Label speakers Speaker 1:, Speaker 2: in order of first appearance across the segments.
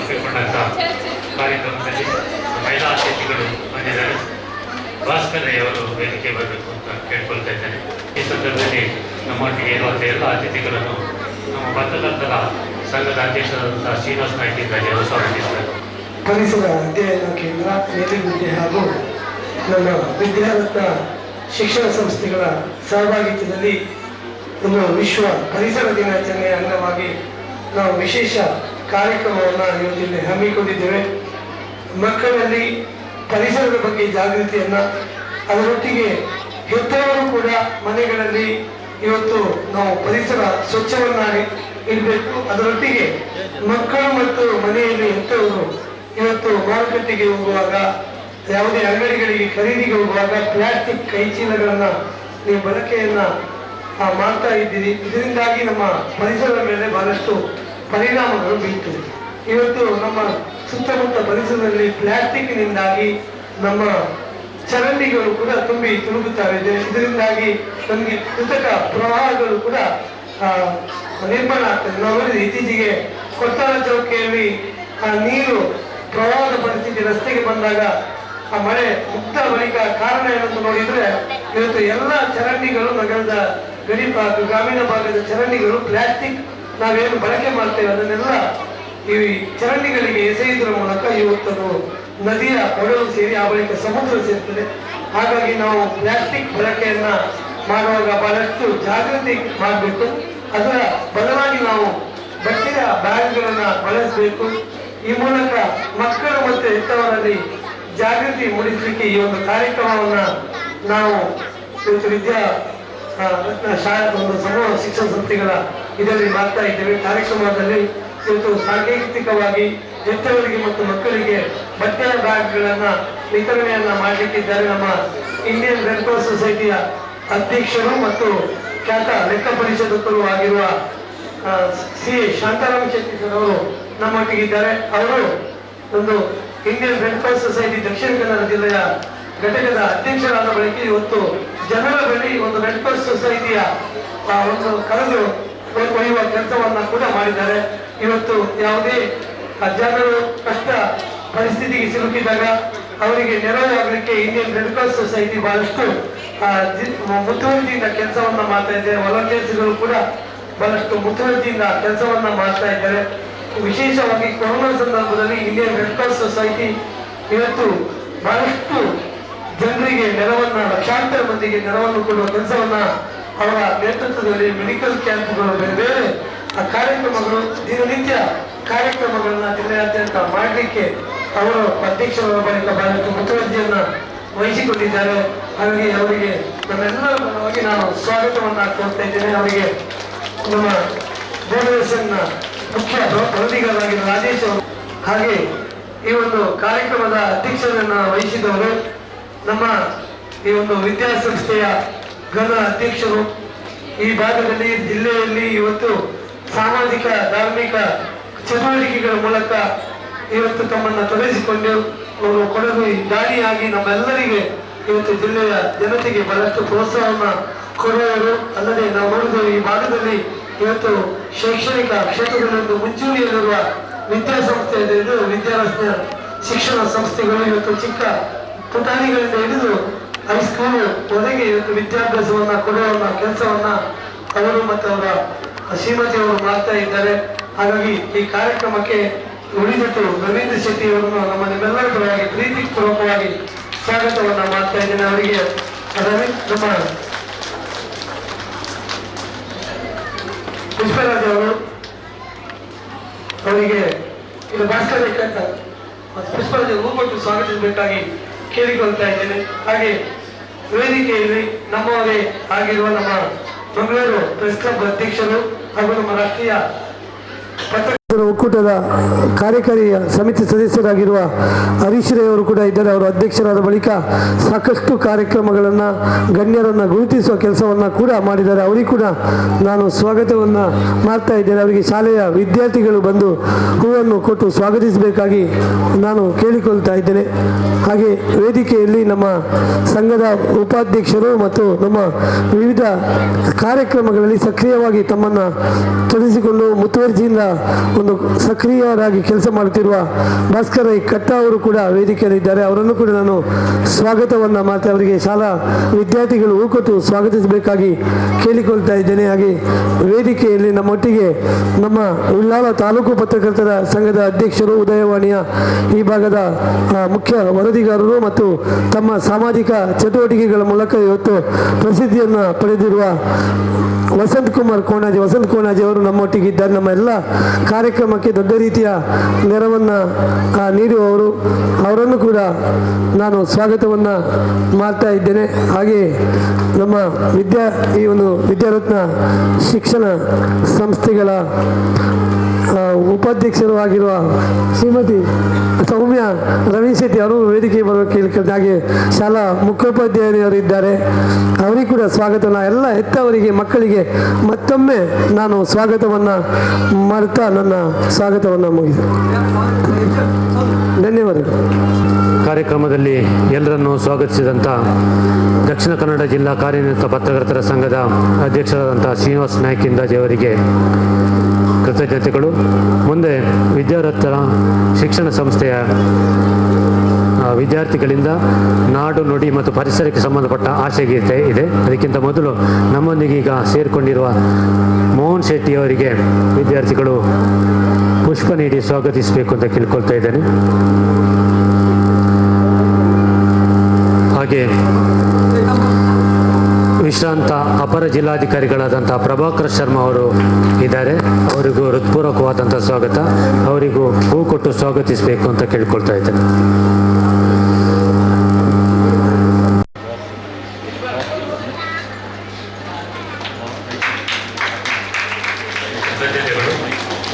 Speaker 1: ಹಮ್ಮಿಕೊಂಡಂಥ ಕಾರ್ಯಕ್ರಮದಲ್ಲಿ ಮಹಿಳಾ ಅತಿಥಿಗಳು ಬಂದಿದ್ದಾರೆ. ಭಾಸ್ಕರಯ್ಯವರು ವೇದಿಕೆ ಬರಬೇಕು ಅಂತ ಕೇಳ್ಕೊಳ್ತಾ ಇದ್ದೇನೆ. ಈ ಸಂದರ್ಭದಲ್ಲಿ ನಮ್ಮೊಟ್ಟಿಗೆ ಇರುವಂಥ ಎಲ್ಲ ಅತಿಥಿಗಳನ್ನು ನಮ್ಮ ಪತ್ರಕರ್ತರ ಸಂಘದ ಅಧ್ಯಕ್ಷರಾದಂಥ ಶ್ರೀನಿವಾಸ ನಾಯ್ಕ ಇದ್ದಾರೆ, ಅವರು ಸ್ವಾಗತಿಸಿದ್ದಾರೆ.
Speaker 2: ಪರಿಸರ ಅಧ್ಯಯನ ಕೇಂದ್ರ ಮೇಲುವಿದ್ಯೆ ಹಾಗೂ ನಮ್ಮ ವಿದ್ಯಾರತ್ನ ಶಿಕ್ಷಣ ಸಂಸ್ಥೆಗಳ ಸಹಭಾಗಿತ್ವದಲ್ಲಿ ಒಂದು ವಿಶ್ವ ಪರಿಸರ ದಿನಾಚರಣೆಯ ಅಂಗವಾಗಿ ನಾವು ವಿಶೇಷ ಕಾರ್ಯಕ್ರಮವನ್ನು ಇವತ್ತಿಲ್ಲಿ ಹಮ್ಮಿಕೊಂಡಿದ್ದೇವೆ. ಮಕ್ಕಳಲ್ಲಿ ಪರಿಸರದ ಬಗ್ಗೆ ಜಾಗೃತಿಯನ್ನು, ಅದರೊಟ್ಟಿಗೆ ಹೆತ್ತವರು ಕೂಡ ಮನೆಗಳಲ್ಲಿ ಇವತ್ತು ನಾವು ಪರಿಸರ ಸ್ವಚ್ಛವನ್ನಾಗಿ ಇಡಬೇಕು. ಅದರೊಟ್ಟಿಗೆ ಮಕ್ಕಳು ಮತ್ತು ಮನೆಯಲ್ಲಿ ಹೆತ್ತವರು ಇವತ್ತು ಮಾರುಕಟ್ಟೆಗೆ ಹೋಗುವಾಗ, ಯಾವುದೇ ಅಂಗಡಿಗಳಿಗೆ ಖರೀದಿಗೆ ಹೋಗುವಾಗ ಪ್ಲಾಸ್ಟಿಕ್ ಕೈಚೀಲಗಳನ್ನು ನೀವು ಬಳಕೆಯನ್ನು ಮಾಡ್ತಾ ಇದ್ದೀರಿ. ಇದರಿಂದಾಗಿ ನಮ್ಮ ಪರಿಸರದ ಮೇಲೆ ಬಹಳಷ್ಟು ಪರಿಣಾಮಗಳು ಬೀಳ್ತದೆ. ಇವತ್ತು ನಮ್ಮ ಸುತ್ತಮುತ್ತ ಪರಿಸರದಲ್ಲಿ ಪ್ಲಾಸ್ಟಿಕ್ನಿಂದಾಗಿ ನಮ್ಮ ಚರಂಡಿಗಳು ಕೂಡ ತುಂಬಿ ತುಳುಕುತ್ತಾ ಇದೆ. ಇದರಿಂದಾಗಿ ನಮಗೆ ಕೃತಕ ಪ್ರವಾಹಗಳು ಕೂಡ ನಿರ್ಮಾಣ ಆಗ್ತದೆ. ನಾವು ನೋಡಿದ್ರೆ ಇತ್ತೀಚೆಗೆ ಕೊಟ್ಟಾರ ಚೌಕಿಯಲ್ಲಿ ನೀರು ಪ್ರವಾಹದ ಪರಿಸ್ಥಿತಿ ರಸ್ತೆಗೆ ಬಂದಾಗ ಆ ಮಳೆ ಮುಕ್ತ ಬಳಿಕ ಕಾರಣ ಏನಂತ ನೋಡಿದ್ರೆ ಇವತ್ತು ಎಲ್ಲ ಚರಂಡಿಗಳು ನಗರದ ಗಡಿ ಗ್ರಾಮೀಣ ಭಾಗದ ಚರಂಡಿಗಳು ಪ್ಲಾಸ್ಟಿಕ್ ನಾವೇನು ಬಳಕೆ ಮಾಡ್ತೇವೆ ಅದನ್ನೆಲ್ಲ ಈ ಚರಂಡಿಗಳಿಗೆ ಎಸೆಯುವುದರ ಮೂಲಕ ಇವತ್ತು ನದಿಯ ಒಡಲು ಸೇರಿ ಆ ಬಳಿಕ ಸಮುದ್ರ ಸೇರ್ತದೆ. ಹಾಗಾಗಿ ನಾವು ಪ್ಲಾಸ್ಟಿಕ್ ಬಳಕೆಯನ್ನ ಮಾಡುವಾಗ ಬಹಳಷ್ಟು ಜಾಗೃತಿ ಮಾಡಬೇಕು. ಅದರ ಬದಲಾಗಿ ನಾವು ಬಟ್ಟೆಯ ಬ್ಯಾಗ್ಗಳನ್ನು ಬಳಸಬೇಕು. ಈ ಮೂಲಕ ಮಕ್ಕಳು ಮತ್ತು ಹೆತ್ತವರಲ್ಲಿ ಜಾಗೃತಿ ಮೂಡಿಸಲಿಕ್ಕೆ ಈ ಒಂದು ಕಾರ್ಯಕ್ರಮವನ್ನ ನಾವು ಇವತ್ತು ಒಂದು ಸಮೂಹ ಶಿಕ್ಷಣ ಸಂಸ್ಥೆಗಳ ಇದರಲ್ಲಿ ಮಾಡ್ತಾ ಇದ್ದೇವೆ. ಕಾರ್ಯಕ್ರಮದಲ್ಲಿ ಇವತ್ತು ಸಾಂಕೇತಿಕವಾಗಿ ಹೆತ್ತವರಿಗೆ ಮತ್ತು ಮಕ್ಕಳಿಗೆ ಬಟ್ಟೆಯ ಬ್ಯಾಗ್ಗಳನ್ನ ವಿತರಣೆಯನ್ನ ಮಾಡಲಿಕ್ಕಿದ್ದಾರೆ. ನಮ್ಮ ಇಂಡಿಯನ್ ರೆಡ್ ಕ್ರಾಸ್ ಸೊಸೈಟಿಯ ಅಧ್ಯಕ್ಷರು ಮತ್ತು ಖ್ಯಾತ ಲೆಕ್ಕ ಪರಿಶೋಧಕರು ಆಗಿರುವ ಸಿ ಶಾಂತಾರಾಮ ಶೆಟ್ಟಿ ಸರ್ ಅವರು ನಮ್ಮೊಟ್ಟಿಗಿದ್ದಾರೆ. ಅವರು ಒಂದು Indian red cross society Dakshina Kannada ಜಿಲ್ಲೆಯ ಘಟಕದ ಅಧ್ಯಕ್ಷರಾದ ಬಳಿಕ ಇವತ್ತು ಜನರ ಬಳಿ ಒಂದು ರೆಡ್ ಕ್ರಾಸ್ ಸೊಸೈಟಿಯ ಒಂದು ಕರೆದು ಒಯ್ಯುವ ಕೆಲಸವನ್ನ ಕೂಡ ಮಾಡಿದ್ದಾರೆ. ಇವತ್ತು ಯಾವುದೇ ಜನರು ಕಷ್ಟ ಪರಿಸ್ಥಿತಿಗೆ ಸಿಲುಕಿದಾಗ ಅವರಿಗೆ ನೆರವಾಗಲಿಕ್ಕೆ ಇಂಡಿಯನ್ ರೆಡ್ ಕ್ರಾಸ್ ಸೊಸೈಟಿ ಬಹಳಷ್ಟು ಮುತುವರ್ಜಿಯಿಂದ ಕೆಲಸವನ್ನ ಮಾಡ್ತಾ ಇದ್ದಾರೆ. ವಾಲಂಟಿಯರ್ಸ್ಗಳು ಕೂಡ ಬಹಳಷ್ಟು ಮುತುವರ್ಜಿಯಿಂದ ಕೆಲಸವನ್ನ ಮಾಡ್ತಾ ಇದ್ದಾರೆ. ವಿಶೇಷವಾಗಿ ಕೊರೋನಾ ಸಂದರ್ಭದಲ್ಲಿ ಇಂಡಿಯನ್ ರೆಡ್ ಕ್ರಾಸ್ ಸೊಸೈಟಿ ಇವತ್ತು ಬಹಳಷ್ಟು ಜನರಿಗೆ ನೆರವನ್ನ, ಲಕ್ಷಾಂತರ ಮಂದಿಗೆ ನೆರವನ್ನು ಕೊಡುವ ಕೆಲಸವನ್ನ ಅವರ ನೇತೃತ್ವದಲ್ಲಿ ಮೆಡಿಕಲ್ ಕ್ಯಾಂಪ್ಗಳು ಬೇರೆ ಬೇರೆ ಕಾರ್ಯಕ್ರಮಗಳು, ದಿನನಿತ್ಯ ಕಾರ್ಯಕ್ರಮಗಳನ್ನ ಜಿಲ್ಲೆಯಾದ್ಯಂತ ಮಾಡಲಿಕ್ಕೆ ಅವರು ಅಧ್ಯಕ್ಷರ ಬಳಿಕ ಬಹಳಷ್ಟು ಮುತುವರ್ಜಿಯನ್ನ ವಹಿಸಿಕೊಂಡಿದ್ದಾರೆ. ಹಾಗಾಗಿ ಅವರಿಗೆ ನಮ್ಮೆಲ್ಲರ ಪರವಾಗಿ ನಾನು ಸ್ವಾಗತವನ್ನ ಕೋರ್ತಾ ಇದ್ದೇನೆ. ಅವರಿಗೆ ನಮ್ಮ ದೂರದರ್ಶನ ಮುಖ್ಯ ವರದಿಗಾರರಾಗಿರುವ ರಾಜೇಶ್ ಅವರು, ಹಾಗೆ ಈ ಒಂದು ಕಾರ್ಯಕ್ರಮದ ಅಧ್ಯಕ್ಷರನ್ನ ವಹಿಸಿದವರು ನಮ್ಮ ಈ ಒಂದು ವಿದ್ಯಾಸಂಸ್ಥೆಯ ಘನ ಅಧ್ಯಕ್ಷರು. ಈ ಭಾಗದಲ್ಲಿ ಜಿಲ್ಲೆಯಲ್ಲಿ ಇವತ್ತು ಸಾಮಾಜಿಕ ಧಾರ್ಮಿಕ ಚಟುವಟಿಕೆಗಳ ಮೂಲಕ ಇವತ್ತು ತಮ್ಮನ್ನು ತೊಡಗಿಸಿಕೊಂಡು ಅವರು ಕೊಡಗು ದಾನಿಯಾಗಿ ನಮ್ಮೆಲ್ಲರಿಗೆ ಇವತ್ತು ಜಿಲ್ಲೆಯ ಜನತೆಗೆ ಬಹಳಷ್ಟು ಪ್ರೋತ್ಸಾಹವನ್ನು ಕೊಡುವವರು. ಅಲ್ಲದೆ ನಾವು ನೋಡಿದ ಈ ಭಾಗದಲ್ಲಿ ಇವತ್ತು ಶೈಕ್ಷಣಿಕ ಕ್ಷೇತ್ರದಲ್ಲಿ ಮುಂಚೂಣಿಯಲ್ಲಿರುವ ವಿದ್ಯಾಸಂಸ್ಥೆ ಇದು ವಿದ್ಯಾರತ್ನ ಶಿಕ್ಷಣ ಸಂಸ್ಥೆಗಳು ಇವತ್ತು ಚಿಕ್ಕ ಪುಟಾಣಿಗಳಿಂದ ಹಿಡಿದು ಹೈಸ್ಕೂಲ್ ವರೆಗೆ ಇವತ್ತು ವಿದ್ಯಾಭ್ಯಾಸವನ್ನ ಕೊಡುವ ಕೆಲಸವನ್ನ ಅವರು ಮತ್ತು ಅವರ ಶ್ರೀಮತಿ ಅವರು ಮಾಡ್ತಾ ಇದ್ದಾರೆ. ಹಾಗಾಗಿ ಈ ಕಾರ್ಯಕ್ರಮಕ್ಕೆ ಉಳಿದಿಟ್ಟು ರವೀಂದ್ರ ಶೆಟ್ಟಿ ಅವರನ್ನು ನಿಮ್ಮೆಲ್ಲರ ಪರವಾಗಿ ಪ್ರೀತಿಪೂರ್ವಕವಾಗಿ ಸ್ವಾಗತವನ್ನ ಮಾಡ್ತಾ ಇದ್ದೇನೆ. ಅವರಿಗೆ ನಮ್ಮ ಪುಷ್ಪರಾಜ್ ಅವರು ಅವರಿಗೆ ಇದು ಭಾಸ್ಕರಬೇಕಂತ ಪುಷ್ಪರಾಜ್ ಹೂಕೊಟ್ಟು ಸ್ವಾಗತಿಸಬೇಕಾಗಿ ಕೇಳಿಕೊಳ್ತಾ ಇದ್ದೇನೆ. ಹಾಗೆ ವೇದಿಕೆಯಲ್ಲಿ ನಮ್ಮವರೇ ಆಗಿರುವ ನಮ್ಮ ಮಂಗಳೂರು ಪ್ರೆಸ್ ಕ್ಲಬ್ ಅಧ್ಯಕ್ಷರು ಹಾಗೂ ನಮ್ಮ ರಾಷ್ಟ್ರೀಯ ಪತ್ರಕರ್ತರ ಒಕ್ಕೂಟದ ಕಾರ್ಯಕಾರಿ ಸಮಿತಿ ಸದಸ್ಯರಾಗಿರುವ ಹರೀಶ್ ರೈ ಅವರು ಕೂಡ ಇದ್ದಾರೆ. ಅವರು ಅಧ್ಯಕ್ಷರಾದ ಬಳಿಕ ಸಾಕಷ್ಟು ಕಾರ್ಯಕ್ರಮಗಳನ್ನು ಗಣ್ಯರನ್ನು ಗುರುತಿಸುವ ಕೆಲಸವನ್ನು ಕೂಡ ಮಾಡಿದ್ದಾರೆ. ಅವರಿಗೆ ಕೂಡ ನಾನು ಸ್ವಾಗತವನ್ನು ಮಾಡ್ತಾ ಇದ್ದೇನೆ. ಅವರಿಗೆ ಶಾಲೆಯ ವಿದ್ಯಾರ್ಥಿಗಳು ಬಂದು ಹೂವನ್ನು ಕೊಟ್ಟು ಸ್ವಾಗತಿಸಬೇಕಾಗಿ ನಾನು ಕೇಳಿಕೊಳ್ತಾ ಇದ್ದೇನೆ. ಹಾಗೆ ವೇದಿಕೆಯಲ್ಲಿ ನಮ್ಮ ಸಂಘದ ಉಪಾಧ್ಯಕ್ಷರು ಮತ್ತು ನಮ್ಮ ವಿವಿಧ ಕಾರ್ಯಕ್ರಮಗಳಲ್ಲಿ ಸಕ್ರಿಯವಾಗಿ ತಮ್ಮನ್ನು ತೊಡಗಿಸಿಕೊಂಡು ಮುತುವರ್ಜಿಯಿಂದ ಒಂದು ಸಕ್ರಿಯರಾಗಿ ಕೆಲಸ ಮಾಡುತ್ತಿರುವ ಭಾಸ್ಕರ ಕಟ್ಟ ಅವರು ಕೂಡ ವೇದಿಕೆಯಲ್ಲಿದ್ದಾರೆ. ಅವರನ್ನು ಕೂಡ ನಾನು ಸ್ವಾಗತವನ್ನು ಮಾಡ್ತಾ ಅವರಿಗೆ ಶಾಲಾ ವಿದ್ಯಾರ್ಥಿಗಳು ಹೂಕೊಟ್ಟು ಸ್ವಾಗತಿಸಬೇಕಾಗಿ ಕೇಳಿಕೊಳ್ತಾ ಇದ್ದೇನೆ. ಹಾಗೆ ವೇದಿಕೆಯಲ್ಲಿ ನಮ್ಮೊಟ್ಟಿಗೆ ನಮ್ಮ ಉಳ್ಳಾಲ ತಾಲೂಕು ಪತ್ರಕರ್ತರ ಸಂಘದ ಅಧ್ಯಕ್ಷರು, ಉದಯವಾಣಿಯ ಈ ಭಾಗದ ಮುಖ್ಯ ವರದಿಗಾರರು ಮತ್ತು ತಮ್ಮ ಸಾಮಾಜಿಕ ಚಟುವಟಿಕೆಗಳ ಮೂಲಕ ಇವತ್ತು ಪ್ರಸಿದ್ಧಿಯನ್ನು ಪಡೆದಿರುವ ವಸಂತ್ ಕೋಣಾಜಿ ಅವರು ನಮ್ಮೊಟ್ಟಿಗೆ ಇದ್ದಾರೆ. ನಮ್ಮ ಎಲ್ಲ ಕಾರ್ಯಕ್ರಮಕ್ಕೆ ದೊಡ್ಡ ರೀತಿಯ ನೆರವನ್ನು ನೀಡುವವರು, ಅವರನ್ನು ಕೂಡ ನಾನು ಸ್ವಾಗತವನ್ನು ಮಾಡ್ತಾ ಇದ್ದೇನೆ. ಹಾಗೆ ನಮ್ಮ ಈ ಒಂದು ವಿದ್ಯಾರತ್ನ ಶಿಕ್ಷಣ ಸಂಸ್ಥೆಗಳ ಉಪಾಧ್ಯಕ್ಷರು ಆಗಿರುವ ಶ್ರೀಮತಿ ಸೌಮ್ಯ ರವೀಶ್ ಶೆಟ್ಟಿ ಅವರು ವೇದಿಕೆ ಬರುವ ಕೇಳಿಕೊಂಡು, ಹಾಗೆ ಶಾಲಾ ಮುಖ್ಯೋಪಾಧ್ಯಾಯರು ಇದ್ದಾರೆ, ಅವರಿಗೂ ಕೂಡ ಸ್ವಾಗತವನ್ನು, ಎಲ್ಲ ಹೆತ್ತವರಿಗೆ ಮಕ್ಕಳಿಗೆ ಮತ್ತೊಮ್ಮೆ ನಾನು ಸ್ವಾಗತವನ್ನು ಮಾಡ್ತಾ ನನ್ನ ಸ್ವಾಗತವನ್ನು ಮುಗಿಸಿದೆ. ಧನ್ಯವಾದಗಳು.
Speaker 3: ಕಾರ್ಯಕ್ರಮದಲ್ಲಿ ಎಲ್ಲರನ್ನೂ ಸ್ವಾಗತಿಸಿದಂಥ ದಕ್ಷಿಣ ಕನ್ನಡ ಜಿಲ್ಲಾ ಕಾರ್ಯನಿರತ ಪತ್ರಕರ್ತರ ಸಂಘದ ಅಧ್ಯಕ್ಷರಾದಂಥ ಶ್ರೀನಿವಾಸ ನಾಯ್ಕ ಇಂದಾಜಿ ಅವರಿಗೆ ಕೃತಜ್ಞತೆಗಳು. ಮುಂದೆ ವಿದ್ಯಾರತ್ನ ಶಿಕ್ಷಣ ಸಂಸ್ಥೆಯ ವಿದ್ಯಾರ್ಥಿಗಳಿಂದ ನಾಡು ನುಡಿ ಮತ್ತು ಪರಿಸರಕ್ಕೆ ಸಂಬಂಧಪಟ್ಟ ಆಶಯಗೀತೆ ಇದೆ. ಅದಕ್ಕಿಂತ ಮೊದಲು ನಮ್ಮೊಂದಿಗೆ ಈಗ ಸೇರಿಕೊಂಡಿರುವ ಮೋಹನ್ ಶೆಟ್ಟಿ ಅವರಿಗೆ ವಿದ್ಯಾರ್ಥಿಗಳು ಪುಷ್ಪ ನೀಡಿ ಸ್ವಾಗತಿಸಬೇಕು ಅಂತ ಕೇಳ್ಕೊಳ್ತಾ ಇದ್ದೇನೆ. ಹಾಗೆ ವಿಶ್ರಾಂತ ಅಪರ ಜಿಲ್ಲಾಧಿಕಾರಿಗಳಾದಂಥ ಪ್ರಭಾಕರ್ ಶರ್ಮಾ ಅವರು ಇದ್ದಾರೆ. ಅವರಿಗೂ ಹೃತ್ಪೂರ್ವಕವಾದಂಥ ಸ್ವಾಗತ, ಅವರಿಗೂ ಹೂ ಕೊಟ್ಟು ಸ್ವಾಗತಿಸಬೇಕು ಅಂತ ಕೇಳ್ಕೊಳ್ತಾ ಇದ್ದೇನೆ.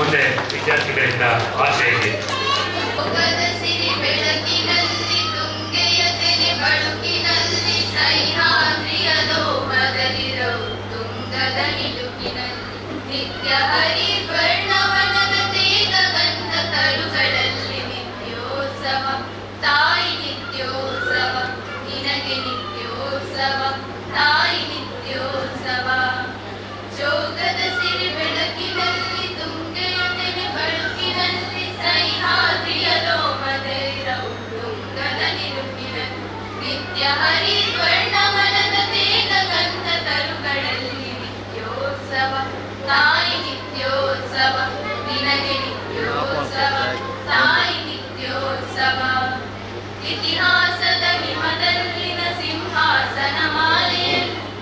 Speaker 1: ಮುಂದೆ ವಿದ್ಯಾರ್ಥಿಗಳಿಂದ ಆಶಯ ಇದೆ.
Speaker 4: ಇತಿಹಾಸದ ಹಿಮದಲ್ಲಿನ ಸಿಂಹಾಸನ ಮಾಲೆ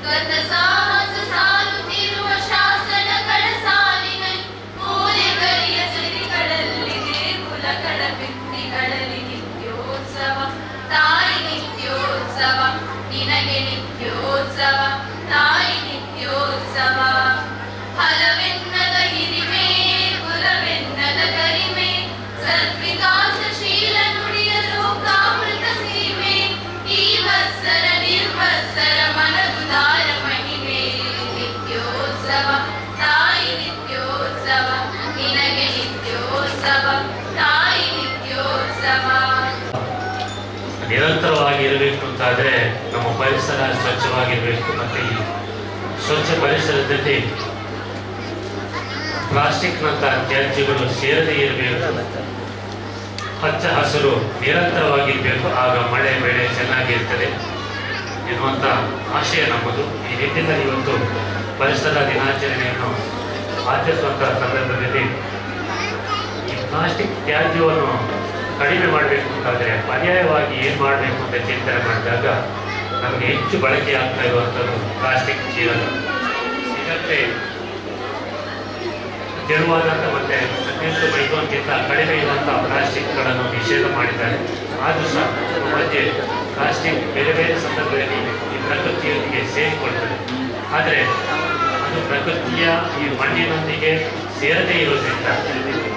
Speaker 4: ಗತ ಸಾಹಸ ಸಾಲುತ್ತಿರುವ ಶಾಸನಗಳ ಸಾಲಿನಲ್ಲಿ ಮೂಲೆಗರಿಯ ಸಿರಿಗಳಲ್ಲಿ ದೇಗುಲಗಳ ಭಿತ್ತಿಗಳಲ್ಲಿ ನಿತ್ಯೋತ್ಸವ ತಾಯಿ ನಿತ್ಯೋತ್ಸವ ನಿನಗೆ ನಿತ್ಯೋತ್ಸವ ತಾಯಿ ನಿತ್ಯೋತ್ಸವ ಹಲವೆನ್ನದ ಹಿರಿಮೆ ಕುಲವೆನ್ನದ ಗರಿಮೆ ಸದ್ವಿಕಾಸಶೀಲ ನುಡಿಯ ಲೋಕಾಮೃತ ಸೀಮೆ ಈ ವತ್ಸರ ನಿರ್ವತ್ಸರ ಮನಗುದಾರ ಮಹಿಮೆ ನಿತ್ಯೋತ್ಸವ ತಾಯಿ ನಿತ್ಯೋತ್ಸವ ನಿನಗೆ ನಿತ್ಯೋತ್ಸವ ತಾಯಿ ನಿತ್ಯೋತ್ಸವ.
Speaker 1: ನಿರಂತರವಾಗಿ ಇರಬೇಕು ಅಂತಾದರೆ ನಮ್ಮ ಪರಿಸರ ಸ್ವಚ್ಛವಾಗಿರಬೇಕು. ಮತ್ತು ಈ ಸ್ವಚ್ಛ ಪರಿಸರದಲ್ಲಿ ಪ್ಲಾಸ್ಟಿಕ್ನಂಥ ತ್ಯಾಜ್ಯಗಳು ಸೇರದೇ ಇರಬೇಕು. ಹಚ್ಚ ಹಸಿರು ನಿರಂತರವಾಗಿರಬೇಕು. ಆಗ ಮಳೆ ಬೆಳೆ ಚೆನ್ನಾಗಿರ್ತದೆ ಎನ್ನುವಂಥ ಆಶಯ ನಮ್ಮದು. ಈ ನಿಟ್ಟಿನಲ್ಲಿ ಇವತ್ತು ಪರಿಸರ ದಿನಾಚರಣೆಯನ್ನು ಆಚರಿಸುವಂಥ ಸಂದರ್ಭದಲ್ಲಿ ಈ ಪ್ಲಾಸ್ಟಿಕ್ ತ್ಯಾಜ್ಯವನ್ನು ಕಡಿಮೆ ಮಾಡಬೇಕು ಅಂತಾದರೆ ಪರ್ಯಾಯವಾಗಿ ಏನು ಮಾಡಬೇಕು ಅಂತ ಚಿಂತನೆ ಮಾಡಿದಾಗ ನಮಗೆ ಹೆಚ್ಚು ಬಳಕೆ ಆಗ್ತಾ ಇರುವಂಥದ್ದು ಪ್ಲಾಸ್ಟಿಕ್ ಚೀಲಗಳು. ಇದಕ್ಕೆ ತೆಳುವಾದಂಥ ಮತ್ತು 18 ಮೈಕ್ರಾನ್ಗಿಂತ ಕಡಿಮೆ ಇರುವಂಥ ಪ್ಲಾಸ್ಟಿಕ್ಗಳನ್ನು ನಿಷೇಧ ಮಾಡಿದ್ದಾರೆ. ಆದರೂ ಸಹ ನಮ್ಮ ಮಧ್ಯೆ ಪ್ಲಾಸ್ಟಿಕ್ ಬೇರೆ ಬೇರೆ ಸಂದರ್ಭದಲ್ಲಿ ಈ ಪ್ರಕೃತಿಯೊಂದಿಗೆ ಸೇರಿಕೊಳ್ತದೆ. ಆದರೆ ಅದು ಪ್ರಕೃತಿಯ ಈ ಮಣ್ಣಿನೊಂದಿಗೆ ಸೇರದೇ ಇರೋದ್ರಿಂದ